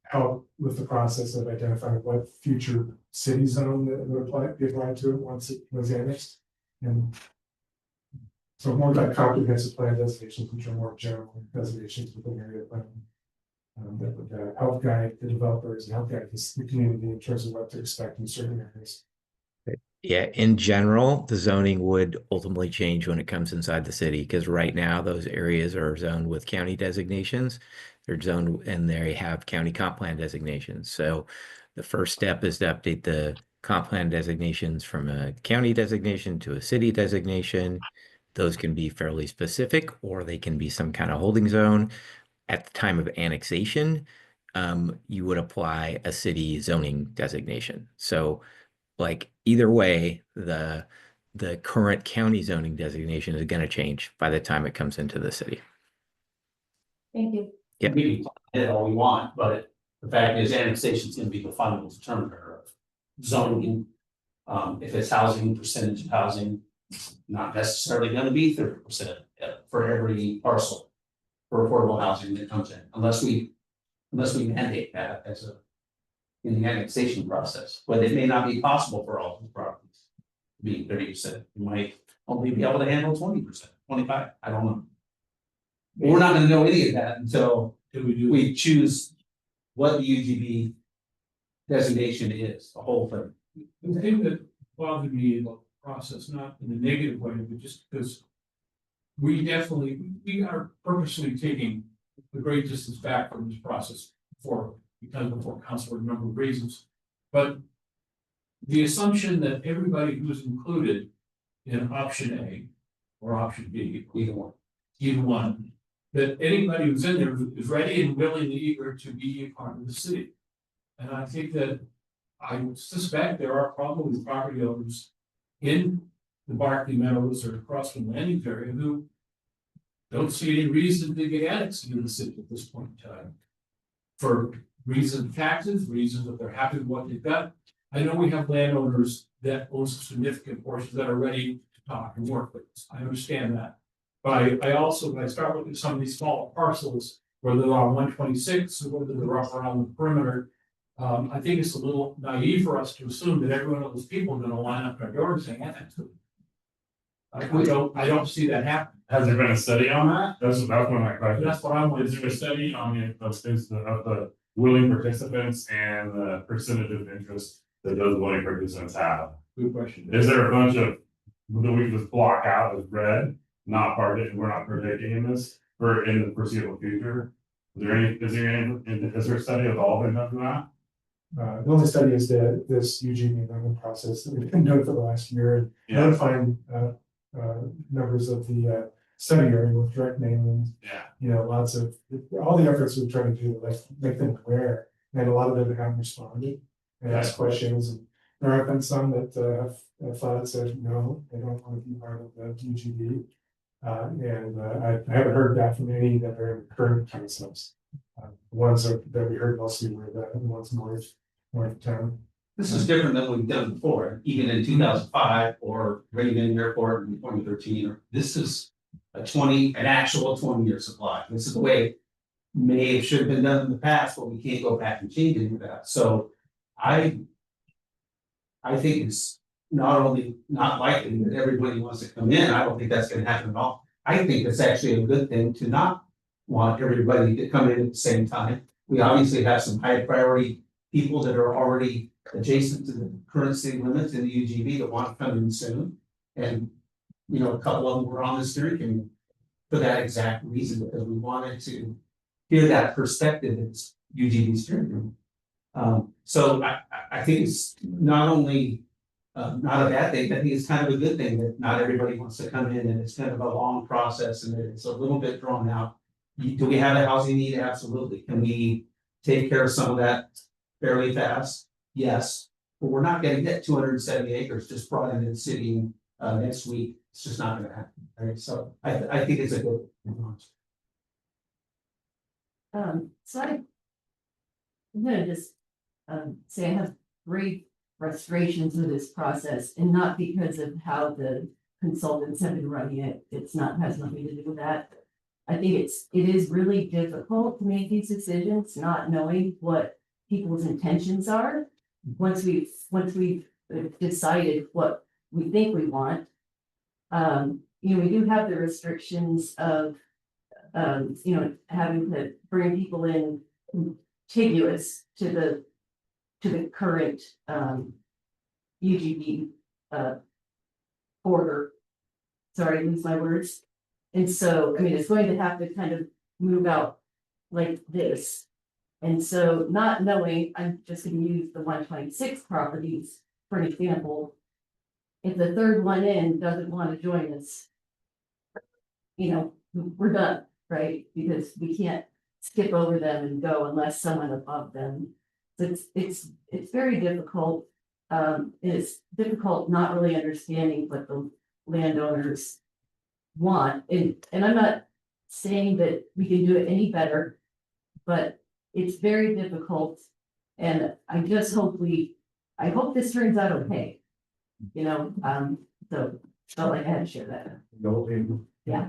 help with the process of identifying what future city zone that would be applied to it once it was annexed. And so more like comprehensive plan designations, which are more general designations within area plan. That would help guide the developers and help guide the community in terms of what to expect in certain areas. Yeah, in general, the zoning would ultimately change when it comes inside the city, because right now those areas are zoned with county designations. They're zoned and they have county comp plan designations. So the first step is to update the comp plan designations from a county designation to a city designation. Those can be fairly specific, or they can be some kind of holding zone. At the time of annexation, you would apply a city zoning designation. So like either way, the current county zoning designation is going to change by the time it comes into the city. Thank you. Yeah. We can plan it all we want, but the fact is annexation is going to be the final determiner of zoning. If it's housing, percentage of housing, not necessarily going to be 30% for every parcel for affordable housing that comes in, unless we mandate that as in the annexation process. But it may not be possible for all the properties to be 30%. You might only be able to handle 20%, 25%. I don't know. We're not going to know any of that until we choose what the UGB designation is, the whole thing. The thing that bothered me about the process, not in a negative way, but just because we are purposely taking the great distance back from this process before council for a number of reasons. But the assumption that everybody who's included in option A or option B, either one, that anybody who's in there is ready and willing and eager to be a part of the city. And I think that I suspect there are probably property owners in the Barkley Meadows or across from Landing area who don't see any reason to get annexed into the city at this point in time. For reasons of taxes, reasons that they're happy with what they've got. I know we have landowners that own significant portions that are ready to talk and work with us. I understand that. But I also, when I start looking at some of these small parcels, whether they're on 126 or whether they're up around the perimeter, I think it's a little naive for us to assume that every one of those people are gonna line up their door and say, annex to it. I don't see that happen. Has there been a study on that? That's one of my questions. That's what I want. Is there a study on the willing participants and the percentage of interest that those willing participants have? Good question. Is there a bunch of, that we just block out as red, not part of it, we're not partaking in this for in the foreseeable future? Is there a study of all been done for that? The only study is that this UGB amendment process that we've been doing for the last year and notifying members of the study area with direct mailing. Yeah. You know, lots of, all the efforts we're trying to do, like make them aware, and a lot of them have responded and asked questions. And there have been some that have thought said no, they don't want to be part of the UGB. I haven't heard back from any that are in current concepts. The ones that we heard mostly were the ones north of town. This is different than what we've done before, even in 2005 or Reagan Airport in 2013. This is an actual 20-year supply. This is the way it may have should have been done in the past, but we can't go back and change any of that. So I think it's not only not likely that everybody wants to come in. I don't think that's going to happen at all. I think it's actually a good thing to not want everybody to come in at the same time. We obviously have some high priority people that are already adjacent to the current city limits in the UGB that want to come in soon. And, you know, a couple of them were on the steering committee for that exact reason, because we wanted to hear that perspective in UGB steering room. So I think it's not only not a bad thing, I think it's kind of a good thing that not everybody wants to come in, and it's kind of a long process and it's a little bit drawn out. Do we have a housing need? Absolutely. Can we take care of some of that fairly fast? Yes, but we're not gonna get 270 acres just brought into the city next week. It's just not gonna happen, right? So I think it's a good. So I'm gonna just say I have great frustrations with this process, and not because of how the consultants have been running it. It's not, has nothing to do with that. I think it is really difficult to make these decisions, not knowing what people's intentions are. Once we've decided what we think we want. You know, we do have the restrictions of, you know, having to bring people in contiguous to the current, UGB, border. Sorry, I lose my words. And so, I mean, it's going to have to kind of move out like this. And so, not knowing, I'm just gonna use the 126 properties for an example. If the third one in doesn't want to join us, you know, we're done, right? Because we can't skip over them and go unless someone above them. So it's very difficult. It's difficult not really understanding what the landowners want. And I'm not saying that we can do it any better, but it's very difficult. And I just hope I hope this turns out okay. You know, so felt like I had to share that. Yeah.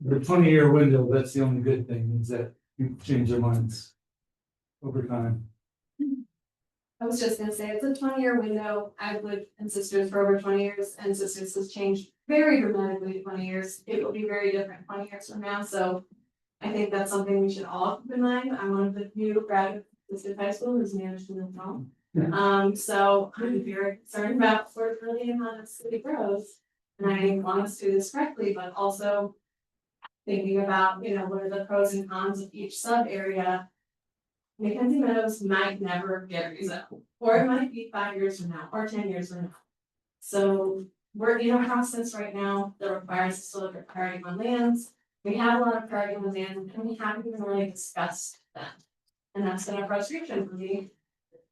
The 20-year window, that's the only good thing, is that you change their minds over time. I was just gonna say, it's a 20-year window. I've lived in Sisters for over 20 years, and Sisters has changed very dramatically in 20 years. It will be very different 20 years from now, so I think that's something we should all keep in mind. I'm one of the few graduates of Sisters High School who's managed to live home. So I'm very concerned about where really and how the city grows. And I want us to do this correctly, but also thinking about, you know, what are the pros and cons of each sub area. Mackenzie Meadows might never get rezoned, or it might be 5 years from now, or 10 years from now. So we're in a process right now that requires us to look at priority one lands. We have a lot of priority one lands, and we haven't even really discussed them. And that's been a frustration for me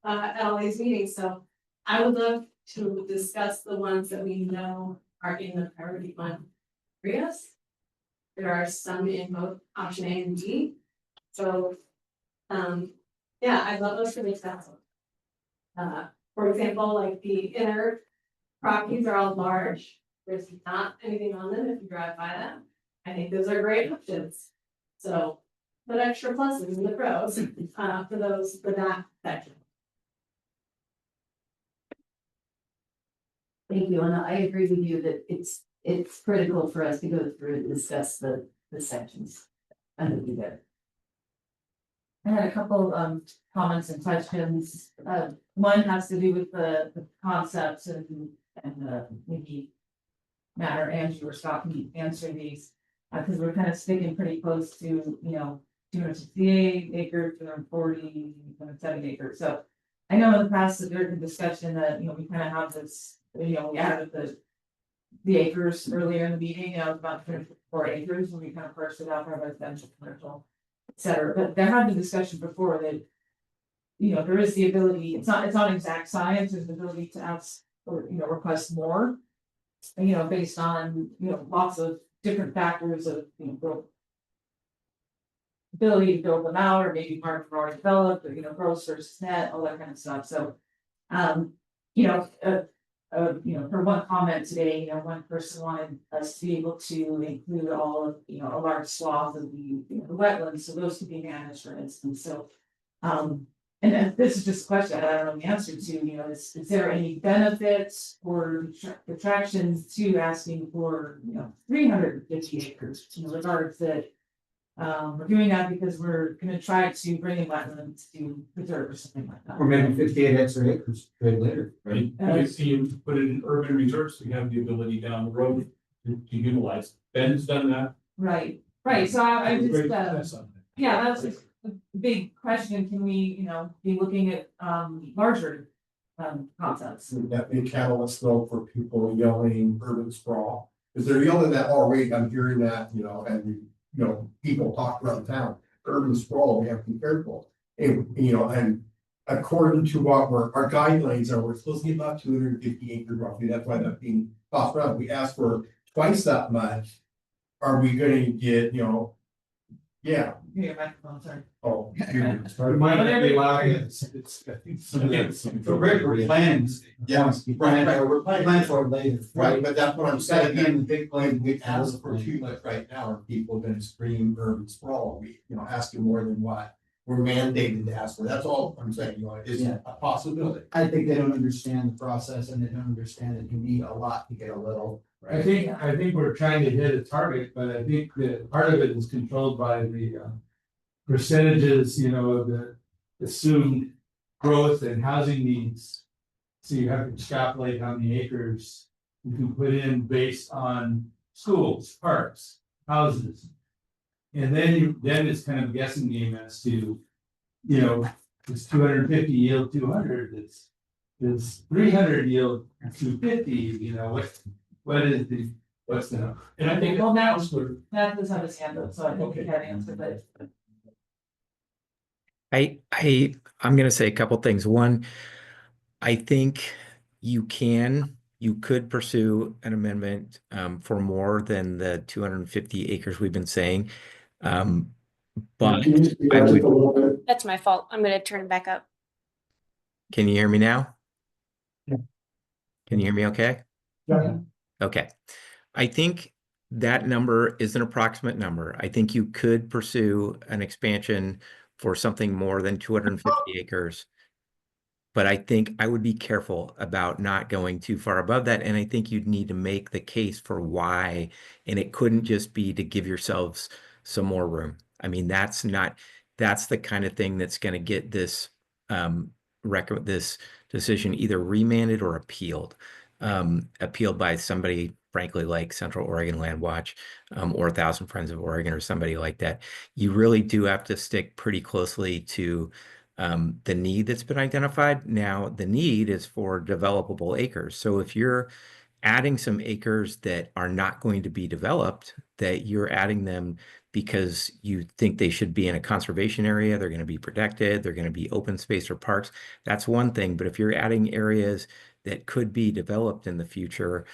at all these meetings, so I would love to discuss the ones that we know are in the priority one areas. There are some in both option A and B, so yeah, I'd love those to be accessible. For example, like the inner properties are all large, there's not anything on them if you drive by them. I think those are great options. So, put extra pluses in the pros, for that section. Thank you, and I agree with you that it's critical for us to go through and discuss the sections. I think we did. I had a couple comments and questions. One has to do with the concepts and maybe Matt or Angie or Scott can answer these. Because we're kind of sticking pretty close to, 268 acres, 240, 270 acres. So I know in the past that there's been discussion that, we kind of have this, we added the acres earlier in the meeting, it was about 4 acres when we kind of parsed it out for residential, commercial, et cetera. But there had been discussion before that, there is the ability, it's not exact science, there's the ability to ask or, request more, based on, lots of different factors of, ability to build them out, or maybe market already developed, or, gross versus net, all that kind of stuff. So, for one comment today, one person wanted us to be able to include all of, a large swath of the wetlands, so those could be managed, for instance. So, and this is just a question I don't know the answer to, is there any benefits or detractions to asking for, 350 acres, in regards that we're doing that because we're gonna try to bring in wetlands to preserve or something like that. Or maybe 58 extra acres trade later, right? You put it in urban reserves, so you have the ability down the road to utilize. Ben's done that. Right, so I just, Great success on that. yeah, that's a big question. Can we, be looking at larger concepts? Would that be a catalyst though for people yelling urban sprawl? Because they're yelling that already, I'm hearing that, and people talk around town, urban sprawl, we have to be careful. And according to what our guidelines are, we're supposed to get about 250 acres roughly, that's why that's being tossed around. We ask for twice that much. Are we gonna get, yeah. Yeah, microphone, sorry. Oh. It might not be allowed, it's for regular plans. Yeah, right, We're planning for it later. right, but that's what I'm saying. Again, the big plan, We ask for too much right now, are people gonna scream urban sprawl, we, asking more than what we're mandated to ask for, that's all I'm saying, is Yeah. a possibility. I think they don't understand the process and they don't understand that you need a lot to get a little. I think we're trying to hit a target, but I think that part of it is controlled by the percentages, of the assumed growth and housing needs. So you have to extrapolate how many acres you can put in based on schools, parks, houses. And then it's kind of a guessing game as to, it's 250 yield 200, it's 300 yield 250, what's the number? And I think Well, now, Counselor, Matt does have his hand up, so I think he had answered, but. I'm gonna say a couple things. One, I think you could pursue an amendment for more than the 250 acres we've been saying. But I would, That's my fault. I'm gonna turn it back up. can you hear me now? Yeah. Can you hear me okay? Yeah. Okay. I think that number is an approximate number. I think you could pursue an expansion for something more than 250 acres. But I think I would be careful about not going too far above that. And I think you'd need to make the case for why. And it couldn't just be to give yourselves some more room. I mean, that's the kind of thing that's going to get this this decision either remanded or appealed. Appealed by somebody, frankly, like Central Oregon Land Watch, or 1,000 Friends of Oregon or somebody like that. You really do have to stick pretty closely to the need that's been identified. Now, the need is for developable acres. So if you're adding some acres that are not going to be developed, that you're adding them because you think they should be in a conservation area, they're going to be protected, they're going to be open space or parks, that's one thing. But if you're adding areas that could be developed in the future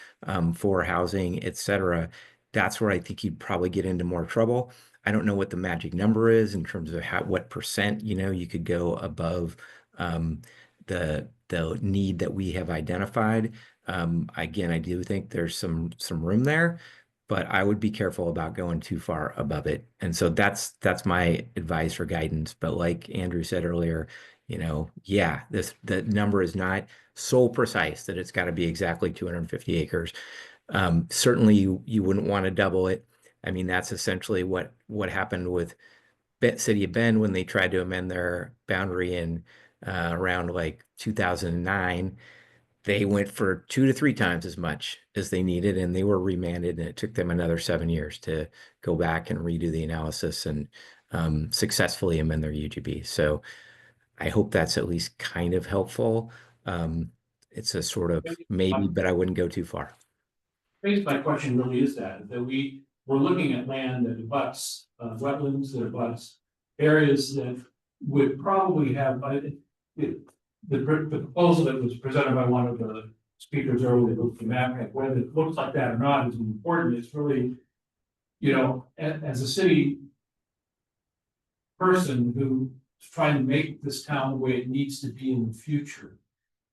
for housing, et cetera, that's where I think you'd probably get into more trouble. I don't know what the magic number is in terms of what percent, you could go above the need that we have identified. Again, I do think there's some room there, but I would be careful about going too far above it. And so that's my advice for guidance. But like Andrew said earlier, yeah, the number is not so precise that it's got to be exactly 250 acres. Certainly you wouldn't want to double it. I mean, that's essentially what happened with City of Bend when they tried to amend their boundary in around like 2009. They went for 2 to 3 times as much as they needed, and they were remanded, and it took them another 7 years to go back and redo the analysis and successfully amend their UGB. So I hope that's at least kind of helpful. It's a sort of maybe, but I wouldn't go too far. My question really is that we're looking at land that abuts wetlands, that abuts areas that would probably have the proposal that was presented by one of the speakers earlier, the map, whether it looks like that or not is important. It's really, as a city person who's trying to make this town the way it needs to be in the future,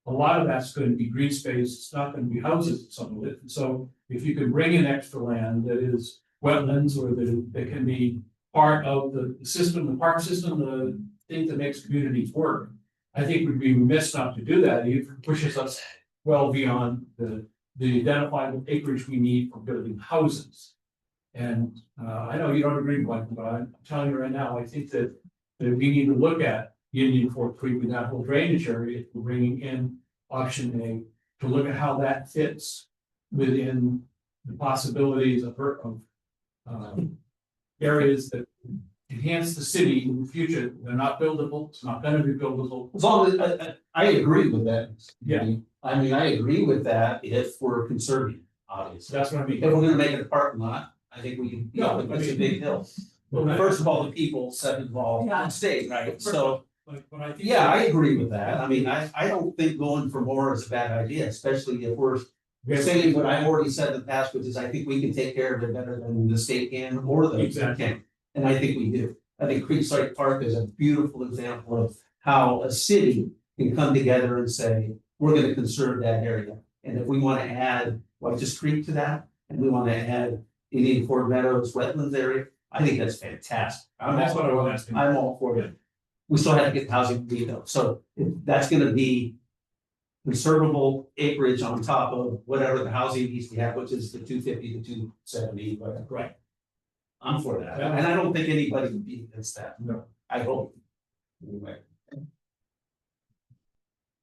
a lot of that's going to be green space. It's not going to be houses, some of it. And so if you can bring in extra land that is wetlands or that can be part of the system, the park system, the thing that makes communities work, I think we'd be remiss not to do that. It pushes us well beyond the identifiable acreage we need for building houses. And I know you don't agree, Michael, but I'm telling you right now, I think that we need to look at Indian Fork Creek with that whole drainage area, if we're bringing in option A, to look at how that fits within the possibilities of areas that enhance the city in the future. They're not buildable. It's not going to be buildable. As long as I agree with that. Yeah. I mean, I agree with that if we're conserving, obviously. That's what I mean. If we're gonna make it a parking lot, I think we can, it's a big hill. Well, first of all, the people set involved on state, right? So, yeah, I agree with that. I mean, I don't think going for more is a bad idea, especially if we're saying what I've already said in the past, which is I think we can take care of it better than the state can or the can. And I think we do. I think Creekside Park is a beautiful example of how a city can come together and say, we're gonna conserve that area. And if we want to add White's Creek to that, and we want to add Indian Fork Meadows wetlands area, I think that's fantastic. That's what I was asking. I'm all for it. We still have to get housing though. So if that's gonna be conservable acreage on top of whatever the housing needs to have, which is the 250 to 270, whatever. Right. I'm for that. And I don't think anybody would be against that. No. I hope. Anyway.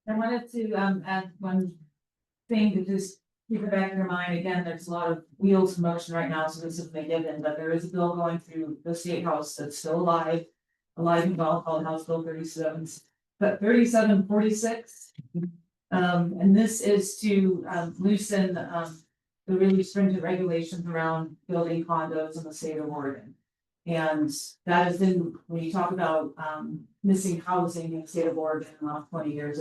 I wanted to add one thing to just keep it back in your mind. Again, there's a lot of wheels in motion right now, so this is a given, but there is a bill going through the state house that's still alive and well, called House Bill 3746. And this is to loosen the really stringent regulations around building condos in the state of Oregon. And that has been, when you talk about missing housing in the state of Oregon in the last 20 years,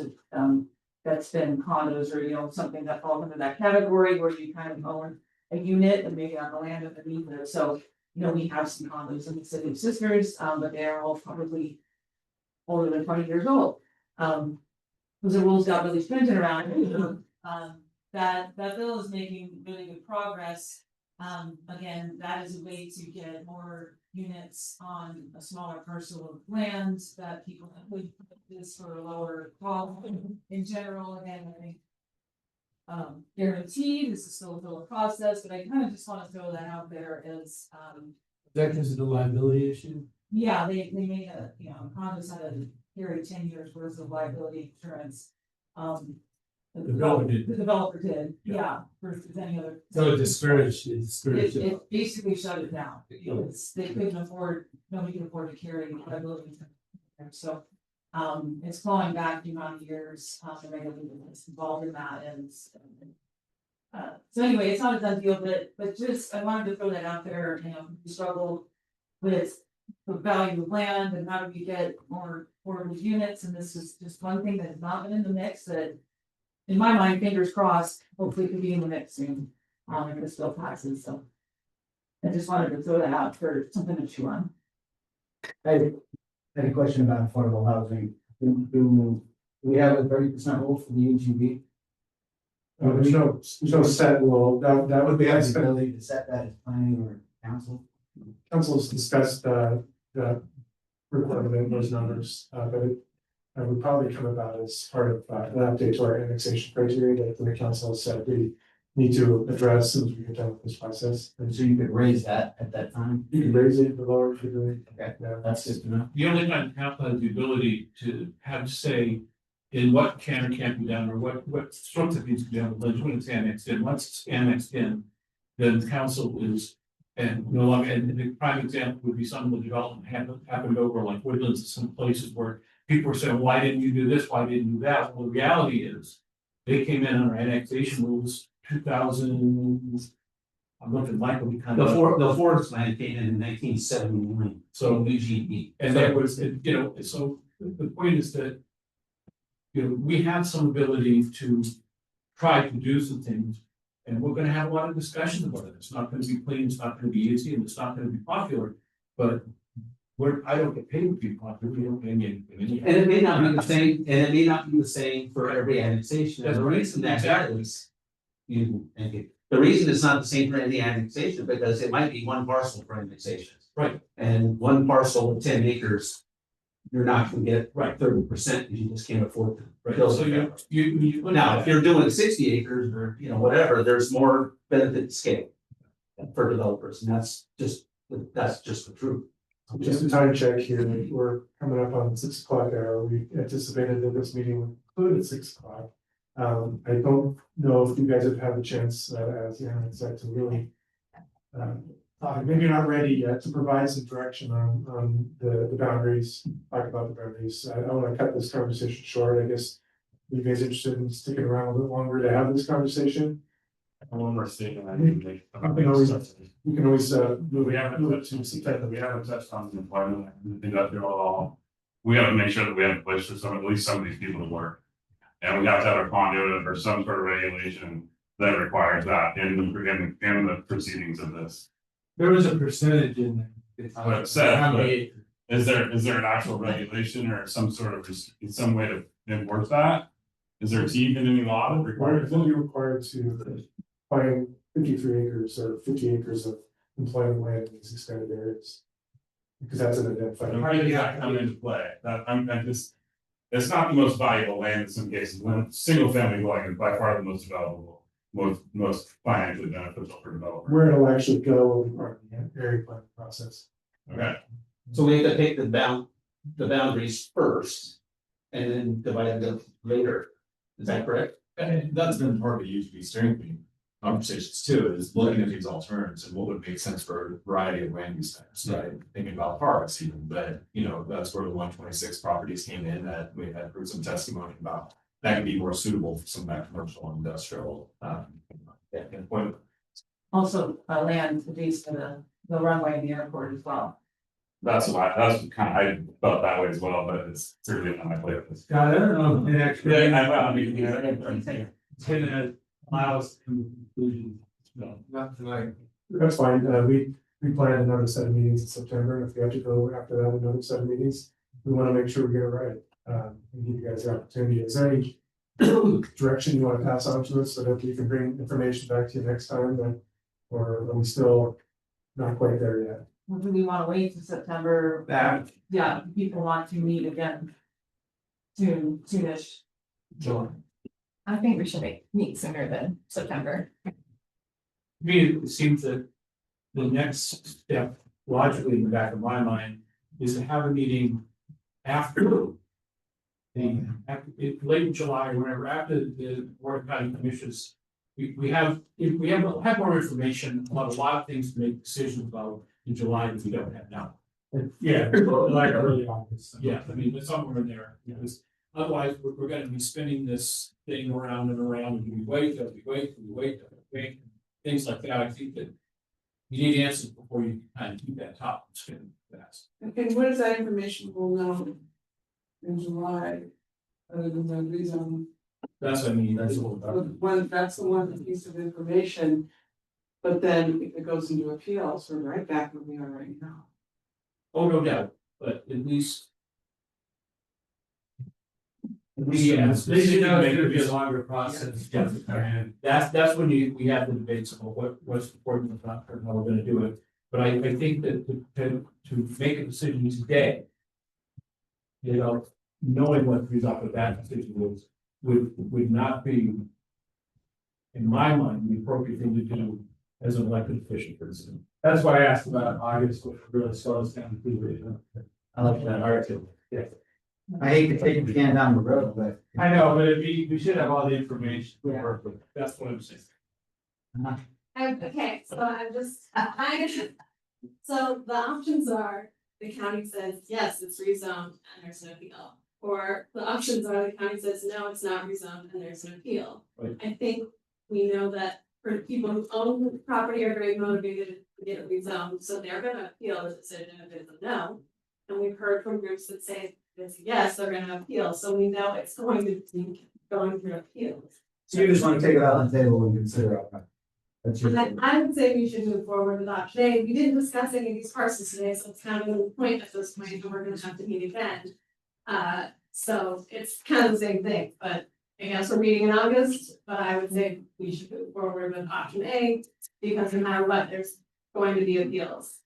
that's been condos or, something that falls under that category where you kind of own a unit and maybe on the land underneath it. So, we have some condos in the city of Sisters, but they are all probably older than 20 years old. Because the rules got really stringent around it. That bill is making really good progress. Again, that is a way to get more units on a smaller parcel of land that people would this for a lower cost. In general, again, I think guaranteed, this is still a process, but I kind of just want to throw that out there as That is the liability issue. yeah, they made a, Congress had to carry 10 years worth of liability insurance. The developer did, yeah, versus any other. So it discouraged, It basically shut it down. They couldn't afford, nobody could afford to carry liability. So It's going back the amount of years, the regulator is involved in that and. So anyway, it's not a done deal, but just, I wanted to throw that out there, you know, we struggle with the value of land and how do we get more affordable units, and this is just one thing that has not been in the mix that. In my mind, fingers crossed, hopefully could be in the mix soon, if this bill passes, so. I just wanted to throw that out for something to chew on. I had a question about affordable housing. Do we have a 30% rule for the UGB? There's no set rule, that would We be, have the ability to set that as planning or council. council's discussed, the requirement in those numbers, but it would probably come about as part of, an update to our annexation criteria that the council has said we need to address as soon as we get done with this process. And so you could raise that at that time. You can raise it, the lower if you're doing. Okay, Yeah. that's good to know. The only time council has the ability to have say in what can or can't be done, or what sorts of things can be done, when it's annexed in, once it's annexed in, then the council is. And no longer, and the prime example would be some of the development happened over like Woodlands, and some places where people were saying, why didn't you do this, why didn't you do that? Well, the reality is, they came in under annexation rules 2000. I'm looking like we kind of. The forest land came in 1979. So UGB. And there was, you know, so the point is that. You know, we have some ability to try to do some things. And we're gonna have a lot of discussions about it. It's not gonna be clean, it's not gonna be easy, and it's not gonna be popular, but. I don't get paid to be popular, we don't pay me anything. And it may not be the same, for every annexation. That's The right. reason that Exactly. is. The reason it's not the same for any annexation, because it might be one parcel for annexation. Right. And one parcel of 10 acres. You're not gonna get Right. 30% because you just can't afford to. Right, build so it. you. Now, if you're doing 60 acres or, whatever, there's more benefit scale. For developers, and that's just the truth. Just a time check here, we're coming up on 6 o'clock hour, we anticipated that this meeting would conclude at 6 o'clock. I don't know if you guys have had a chance, as Aaron said, to really. Maybe you're not ready yet to provide some direction on the boundaries, talk about the boundaries. I wanna cut this conversation short, I guess. Are you guys interested in sticking around a little longer to have this conversation? When we're seeing that. We can always, move We it haven't touched on the employment, industrial at all. We have to make sure that we have a place for at least some of these people to work. And we have to have a conduit or some sort of regulation that requires that in the proceedings of this. There was a percentage in there. But said, but is there an actual regulation or some sort of, some way to enforce that? Is there teeth in any law that requires We're it? only required to find 53 acres or 50 acres of employment land in these extended areas. Because that's an identified. How does that come into play? I'm just, it's not the most valuable land in some cases, when single family dwelling is by far the most valuable, most financially beneficial for developers. Where it'll actually go will be part of the area planning process. Okay, So we have to take the boundaries first. And then divide them later. Is that correct? And that's been part of the UGB steering committee conversations too, is looking at these alternatives and what would make sense for a variety of land use types, right? Thinking about parks even, but that's where the 126 properties came in that we had heard some testimony about. That could be more suitable for some of that commercial and industrial employment. Also, land to these for the runway and the airport as well. that's I felt that way as well, but it's certainly not my plate. God, I don't know, if it actually. I mean, Ten miles to conclusion, no, not tonight. That's fine, we planned another set of meetings in September, and if we have to go after that, another set of meetings. We wanna make sure we get it right, and give you guys the opportunity, is there any direction you wanna pass on to us, so that we can bring information back to you next time, then? Or are we still not quite there yet? Or do we wanna wait till September? Yeah, people want to meet again. Soonish. I think we should meet sooner than September. To me, it seems that the next step logically in the back of my mind is to have a meeting after. Late in July or whenever, after the Board of County Commissions. We have more information about a lot of things to make decisions about in July that we don't have now. Yeah, like early August. Yeah, I mean, it's somewhere in there, because otherwise we're gonna be spinning this thing around and around, and we wait, do we wait, do we wait, do we wait, things like that. I think that you need answers before you kind of keep that top spinning fast. Okay, what is that information will know in July? Other than the rezone, That's what I mean, that's what we're talking about. that's the one piece of information. But then if it goes into appeals, we're right back where we are right now. Oh, no doubt, but at least. Yeah, This is gonna be a longer process. Yeah, and that's when we have the debates about what's important and not, or how we're gonna do it. But I think that to make a decision today. You know, knowing what the result of that decision was, would not be. In my mind, the appropriate thing to do as an elected official, for instance. That's why I asked about August, which really slows down. I like that article. Yeah. I hate to take the can down the road, but. I know, but we should have all the information. to Yeah. work with. That's what I'm saying. Okay, so so the options are, the county says, yes, it's rezoned and there's no appeal. Or the options are, the county says, no, it's not rezoned and there's no appeal. Right. I think we know that for people who own the property are very motivated to get it rezoned, so they're gonna appeal the decision if it's a no. And we've heard from groups that say it's a yes, they're gonna appeal, so we know it's going to be going through appeals. So you just want to take it out on the table and consider it. That's your. I would say we should move forward with option A. We didn't discuss any of these parcels today, so it's kind of a point at this point, and we're gonna have to meet again. So it's kind of the same thing, but I guess we're meeting in August, but I would say we should move forward with option A. Because no matter what, there's going to be appeals.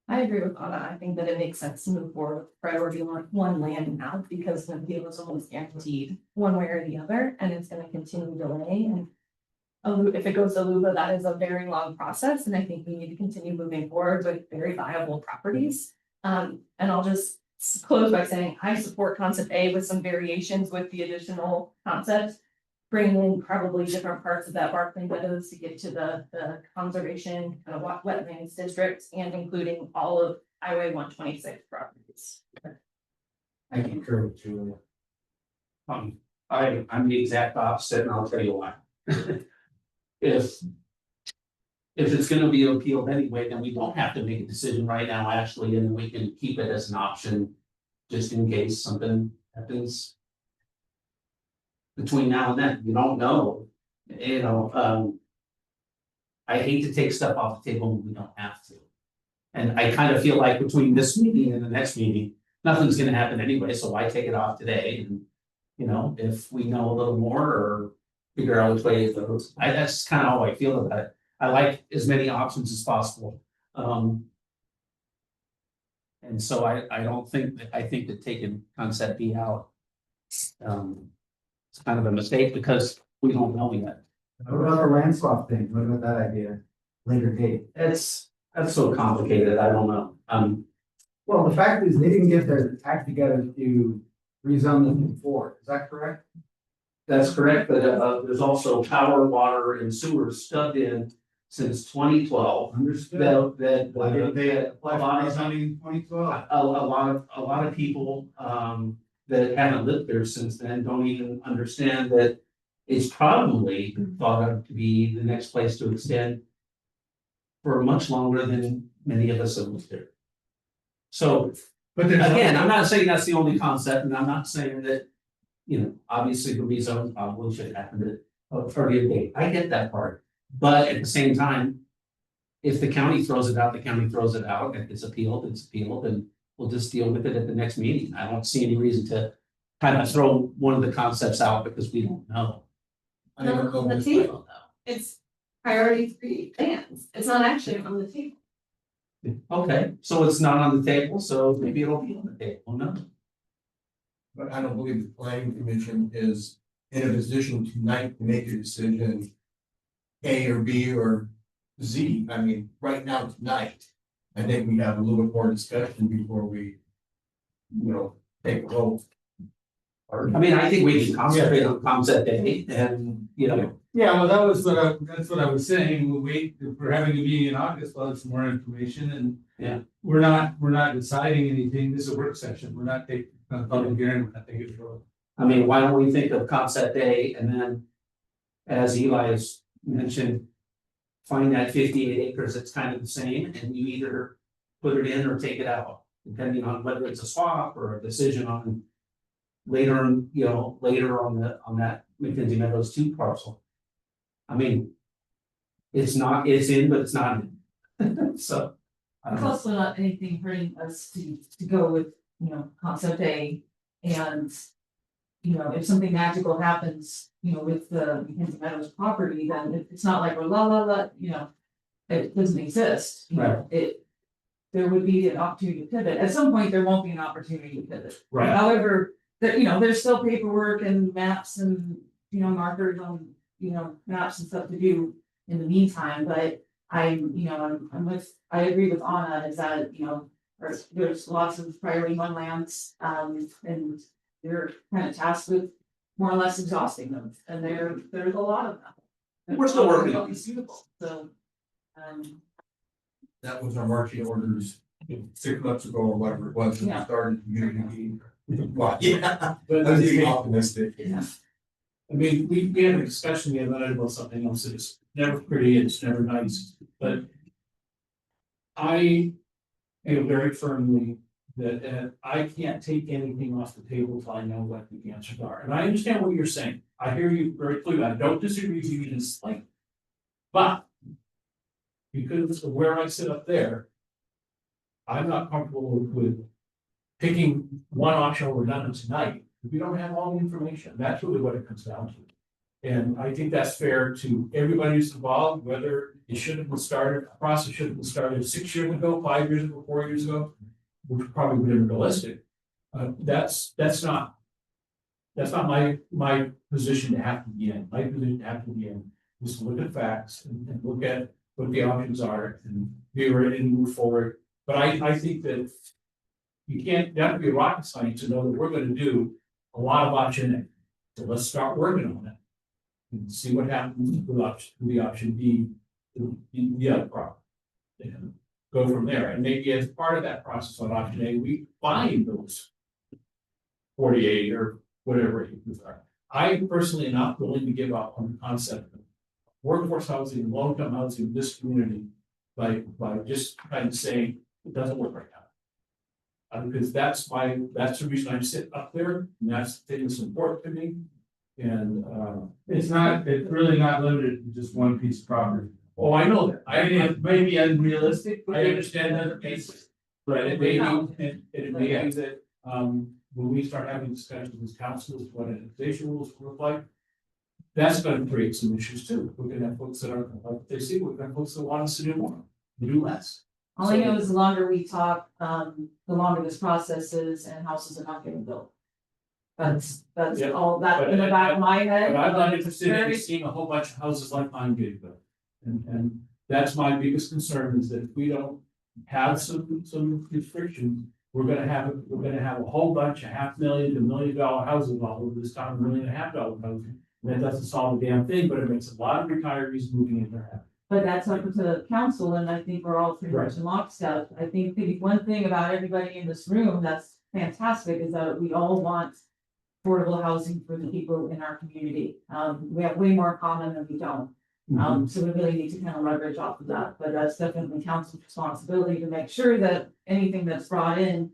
I agree with Anna. I think that it makes sense to move forward with priority one land now because the appeal is almost guaranteed one way or the other, and it's gonna continue delay and. If it goes to LUBA, that is a very long process, and I think we need to continue moving forward with very viable properties. And I'll just close by saying I support concept A with some variations with the additional concepts. Bringing in probably different parts of that Barclay Meadows to get to the conservation kind of wetlands district and including all of Highway 126 properties. I concur with Julia. I'm the exact opposite, and I'll tell you why. If it's gonna be appealed anyway, then we don't have to make a decision right now, actually, and we can keep it as an option. Just in case something happens. Between now and then, you don't know, I hate to take stuff off the table when we don't have to. And I kind of feel like between this meeting and the next meeting, nothing's gonna happen anyway, so why take it off today and. If we know a little more or figure out which way it goes, that's kind of how I feel about it. I like as many options as possible. And so I don't think I think that taking concept B out. It's kind of a mistake because we don't know yet. What about the land swap thing? What about that idea? Later date. That's so complicated, I don't know. Well, the fact is they didn't get their act together to rezone them before. Is that correct? That's correct, but there's also power, water and sewer stuck in since 2012. Understood. Why didn't they apply for rezoning in 2012? A lot of people that haven't lived there since then don't even understand that it's probably thought of to be the next place to extend for much longer than many of us have lived there. So, but again, I'm not saying that's the only concept, and I'm not saying that, obviously the rezone probably should happen at earlier date. I get that part, but at the same time, if the county throws it out, the county throws it out. If it's appealed, and we'll just deal with it at the next meeting. I don't see any reason to kind of throw one of the concepts out because we don't know. Not on the table though, it's priority 3 plans, it's not actually on the table. Okay, so it's not on the table, so maybe it'll be on the table, no? But I don't believe the planning commission is in a position tonight to make a decision. A or B or Z. I mean, right now tonight, I think we have a little bit more discussion before we. Take a vote. I mean, I think we can concentrate on concept day and, you know. Yeah, well, that's what I was saying, we'll wait, if we're having a meeting in August, we'll have some more information and. Yeah. We're not deciding anything, this is a work session, we're not taking a public hearing, we're not taking it for. I mean, why don't we think of concept day and then, as Eli's mentioned, find that 58 acres that's kind of the same, and you either put it in or take it out, depending on whether it's a swap or a decision on later on, you know, later on that McKenzie Meadows 2 parcel. I mean, it's in, but it's not in. So. I It's don't know. also not anything hurting us to go with, you know, concept A. And, you know, if something magical happens, you know, with the McKenzie Meadows property, then it's not like, well, la, you know. It doesn't exist, you know, there would be an opportunity to pivot. At some point, there won't be an opportunity to pivot. Right. However, there, you know, there's still paperwork and maps and, you know, markers on, you know, maps and stuff to do in the meantime, but I agree with Anna is that, you know, there's lots of priority 1 lands, and they're kind of tasked with more or less exhausting them, and there's a lot of them. We're still working on it. It's beautiful, so, That was our marching orders 6 months ago or whatever it was, when we Yeah. started the community meeting. Well, yeah, But I was being optimistic. yeah. I mean, we had a discussion the other night about something else, it's never pretty, it's never nice, but. I feel very firmly that I can't take anything off the table till I know what the answers are, and I understand what you're saying. I hear you very clearly, I don't disagree with you in slightly. But. Because of where I sit up there. I'm not comfortable with picking one option over another tonight, if we don't have all the information, that's really what it comes down to. And I think that's fair to everybody who's involved, whether it should have been started, a process should have been started 6 years ago, 5 years ago, 4 years ago, which probably would have been realistic. That's not my position to have to be in. My position to have to be in is to look at facts and look at what the options are and be ready to move forward. But I think that you have to be a rocket scientist to know that we're gonna do a lot of option A. So let's start working on it. And see what happens with the option B, the other problem. And go from there, and maybe as part of that process on option A, we find those 48 or whatever acres are. I personally am not willing to give up on the concept of workforce housing, long-term housing in this community by just kind of saying it doesn't work right now. Because that's the reason I'm sitting up there, and that's the thing that's important to me. And It's really not limited to just one piece of property. oh, I know that. I mean, it may be unrealistic, but I understand that piece. But it may be, and it may be that, when we start having discussions with councils, what annexation rules look like. That's gonna create some issues too. We're gonna have folks that are, like they see, we're gonna have folks that want us to do more, do less. All I know is the longer we talk, the longer this process is and houses are not getting built. That's Yeah, all that but- in the back of my head. But I'm not interested in Very- seeing a whole bunch of houses like mine getting built. And that's my biggest concern is that if we don't have some restrictions, we're gonna have a whole bunch of $500,000 to $1 million houses all over this town, $1.5 million houses. And that doesn't solve a damn thing, but it makes a lot of retirees moving in there. But that's up to the council, and I think we're all pretty much in lockstep. I think the one thing about everybody in this room that's fantastic is that we all want affordable housing for the people in our community. We have way more common than we don't. So we really need to kind of leverage off of that, but that's definitely council's responsibility to make sure that anything that's brought in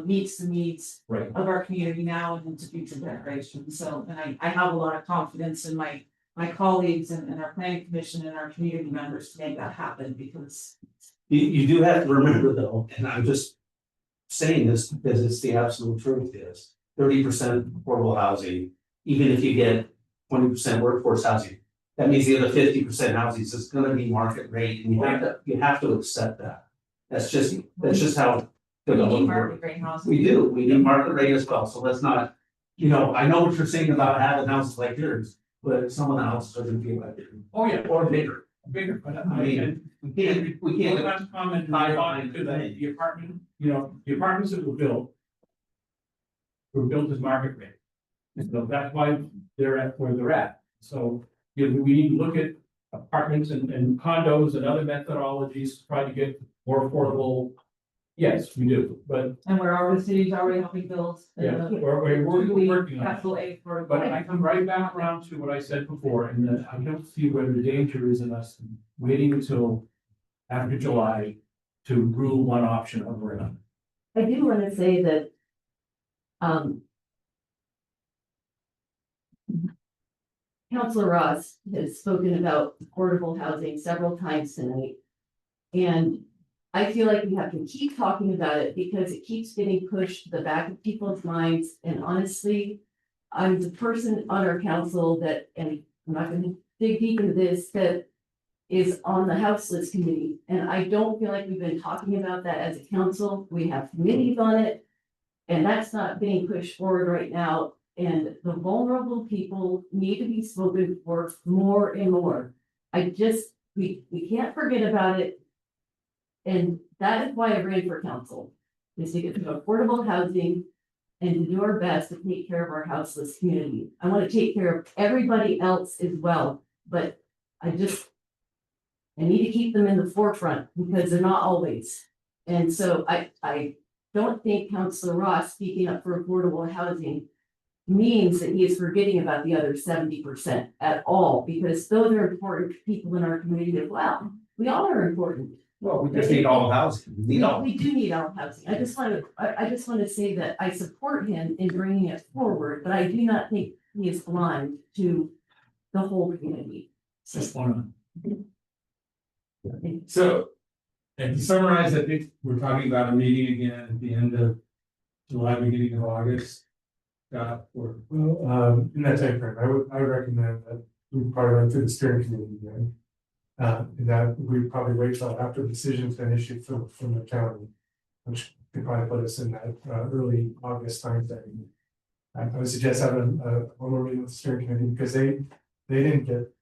meets the needs Right. of our community now and into future generations. So, and I have a lot of confidence in my colleagues and our planning commission and our community members to make that happen because. You do have to remember though, and I'm just saying this because it's the absolute truth is 30% affordable housing, even if you get 20% workforce housing. That means the other 50% housing is gonna be market rate and you have to accept that. That's just how. We need market rate housing. We do, we need market rate as well, so let's not, I know what you're saying about having houses like yours, but some of the houses are gonna be like yours. Oh, yeah. Or bigger. Bigger, but I mean, we can't. We're not to comment on to the apartment, the apartments that were built. Were built as market rate. So that's why they're at where they're at. So, you know, we need to look at apartments and condos and other methodologies to try to get more affordable. Yes, we do, but And where our city's already helping build. yeah, we're working on it. Capital A for. But I come right back around to what I said before, and that I don't see where the danger is in us waiting until after July to rule one option over another. I do want to say that, Councilor Ross has spoken about affordable housing several times tonight. And I feel like we have to keep talking about it because it keeps getting pushed to the back of people's minds. And honestly, I'm the person on our council that, and I'm not gonna dig deep into this, that is on the House List Committee. And I don't feel like we've been talking about that as a council. We have committees on it. And that's not being pushed forward right now. And the vulnerable people need to be spoken for more and more. We can't forget about it. And that is why I ran for council, is to get to affordable housing and to do our best to take care of our houseless community. I want to take care of everybody else as well, but I need to keep them in the forefront because they're not always. And so I don't think Councilor Ross speaking up for affordable housing means that he is forgetting about the other 70% at all, because those are important people in our community as well. We all are important. Well, we just need all housing. We need all. We do need all housing. I just want to say that I support him in bringing it forward, but I do not think he is blind to the whole community. Just one. So, and to summarize, I think we're talking about a meeting again at the end of July, beginning of August. Well, in that time frame, I would recommend that we probably run through the steering committee again. And that we probably wait till after the decision's been issued from the county, which could probably put us in that early August timeframe. I would suggest having one more meeting with the steering committee because they didn't get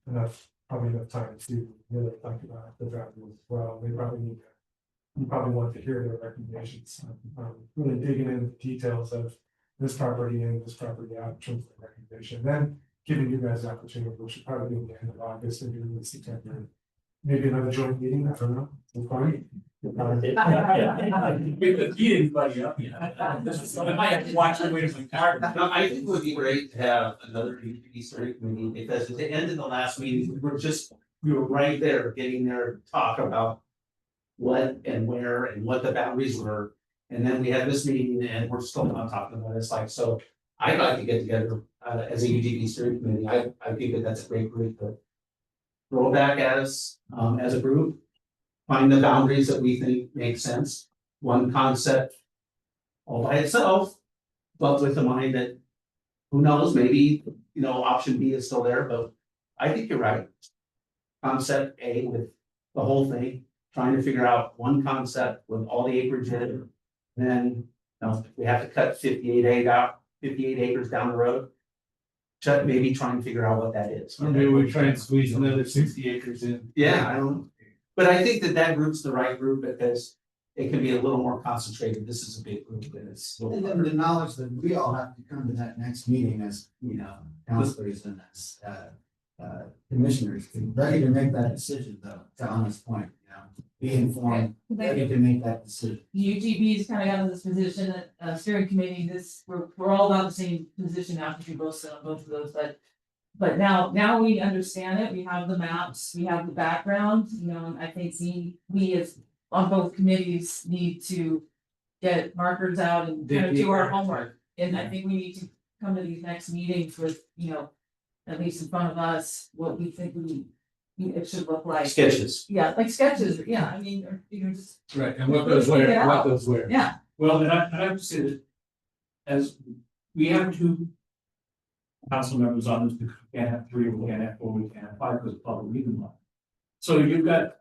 probably enough time to really talk about the draft rules as well. They probably need to, you probably want to hear their recommendations, really digging into the details of this property in, this property out in terms of the recommendation, then giving you guys the opportunity, which should probably be at the end of August, maybe in September. Maybe another joint meeting, I don't know. We'll find. Get the meeting buddy up. I might have to watch the way of my card. No, I think it would be great to have another EPD steering committee, because at the end of the last meeting, we were right there, getting there to talk about what and where and what the boundaries were. And then we had this meeting and we're still not talking about it. It's like, so I'd like to get together as a UGB steering committee. I think that that's a great group to throw back at us as a group, find the boundaries that we think make sense. One concept all by itself, but with the mind that who knows, maybe, you know, option B is still there, but I think you're right. Concept A with the whole thing, trying to figure out one concept with all the acreage in it. Then, you know, we have to cut 58 acres down the road. Maybe try and figure out what that is. Or maybe we try and squeeze another 60 acres in. Yeah, I don't, but I think that group's the right group because it can be a little more concentrated. This is a big group and it's. And then the knowledge that we all have to come to that next meeting as, you know, counselors and as commissioners, ready to make that decision though, to Anna's point, you know, be informed, ready to make that decision. UGB is kind of out of this position, steering committee, we're all about the same position now, because we both sit on both of those, but now we understand it, we have the maps, we have the background, you know, and I think we as on both committees need to get markers out and kind of do our homework. And I think we need to come to these next meetings with, you know, at least in front of us, what we think it should look like. Sketches. Yeah, like sketches, yeah, I mean, or, you know, just. Right, and what goes where, Yeah. Well, and I have to say that as we have two council members on this, because we can't have three, we can't have four, we can't have five, because of public meeting law. So you've got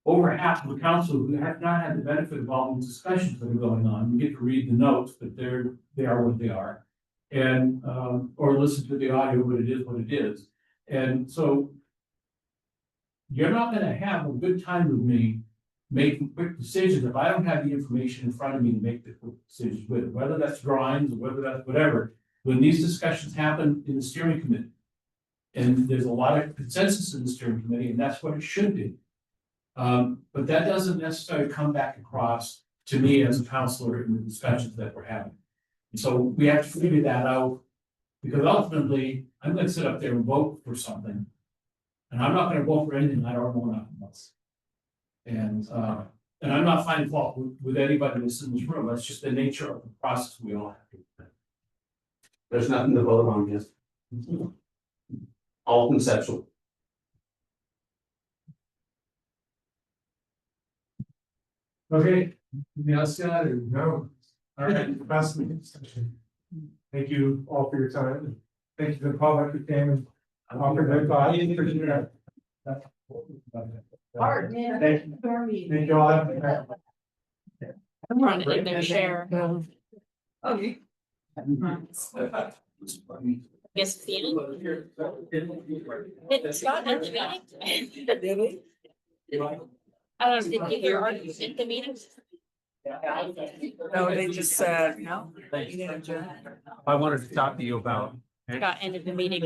over half of the council who have not had the benefit of all these discussions that are going on. We get to read the notes, but they are what they are. And or listen to the audio, but it is what it is. And so you're not gonna have a good time with me making quick decisions if I don't have the information in front of me to make the quick decisions with, whether that's drawings or whether that's whatever. when these discussions happen in the steering committee. And there's a lot of consensus in the steering committee, and that's what it should be. But that doesn't necessarily come back across to me as a counselor in the discussions that we're having. And so we have to figure that out, because ultimately, I'm gonna sit up there and vote for something. And I'm not gonna vote for anything I don't know nothing about. And I'm not finding fault with anybody that's in this room, that's just the nature of the process we all have to. There's nothing to vote on, yes. All conceptual. Okay, anything else, Scott, or no? All right, pass the discussion. Thank you all for your time, and thank you to the public who came and offered their thoughts. Appreciate that. Hard, man. Thank you. Thank you all. Have a good night. I'm running in their share. Okay. Guess it's the end. Did Scott end the meeting? I don't know, did you hear our at the meeting? No, they just said, no. You didn't adjourn. I wanted to talk to you about. Scott ended the meeting.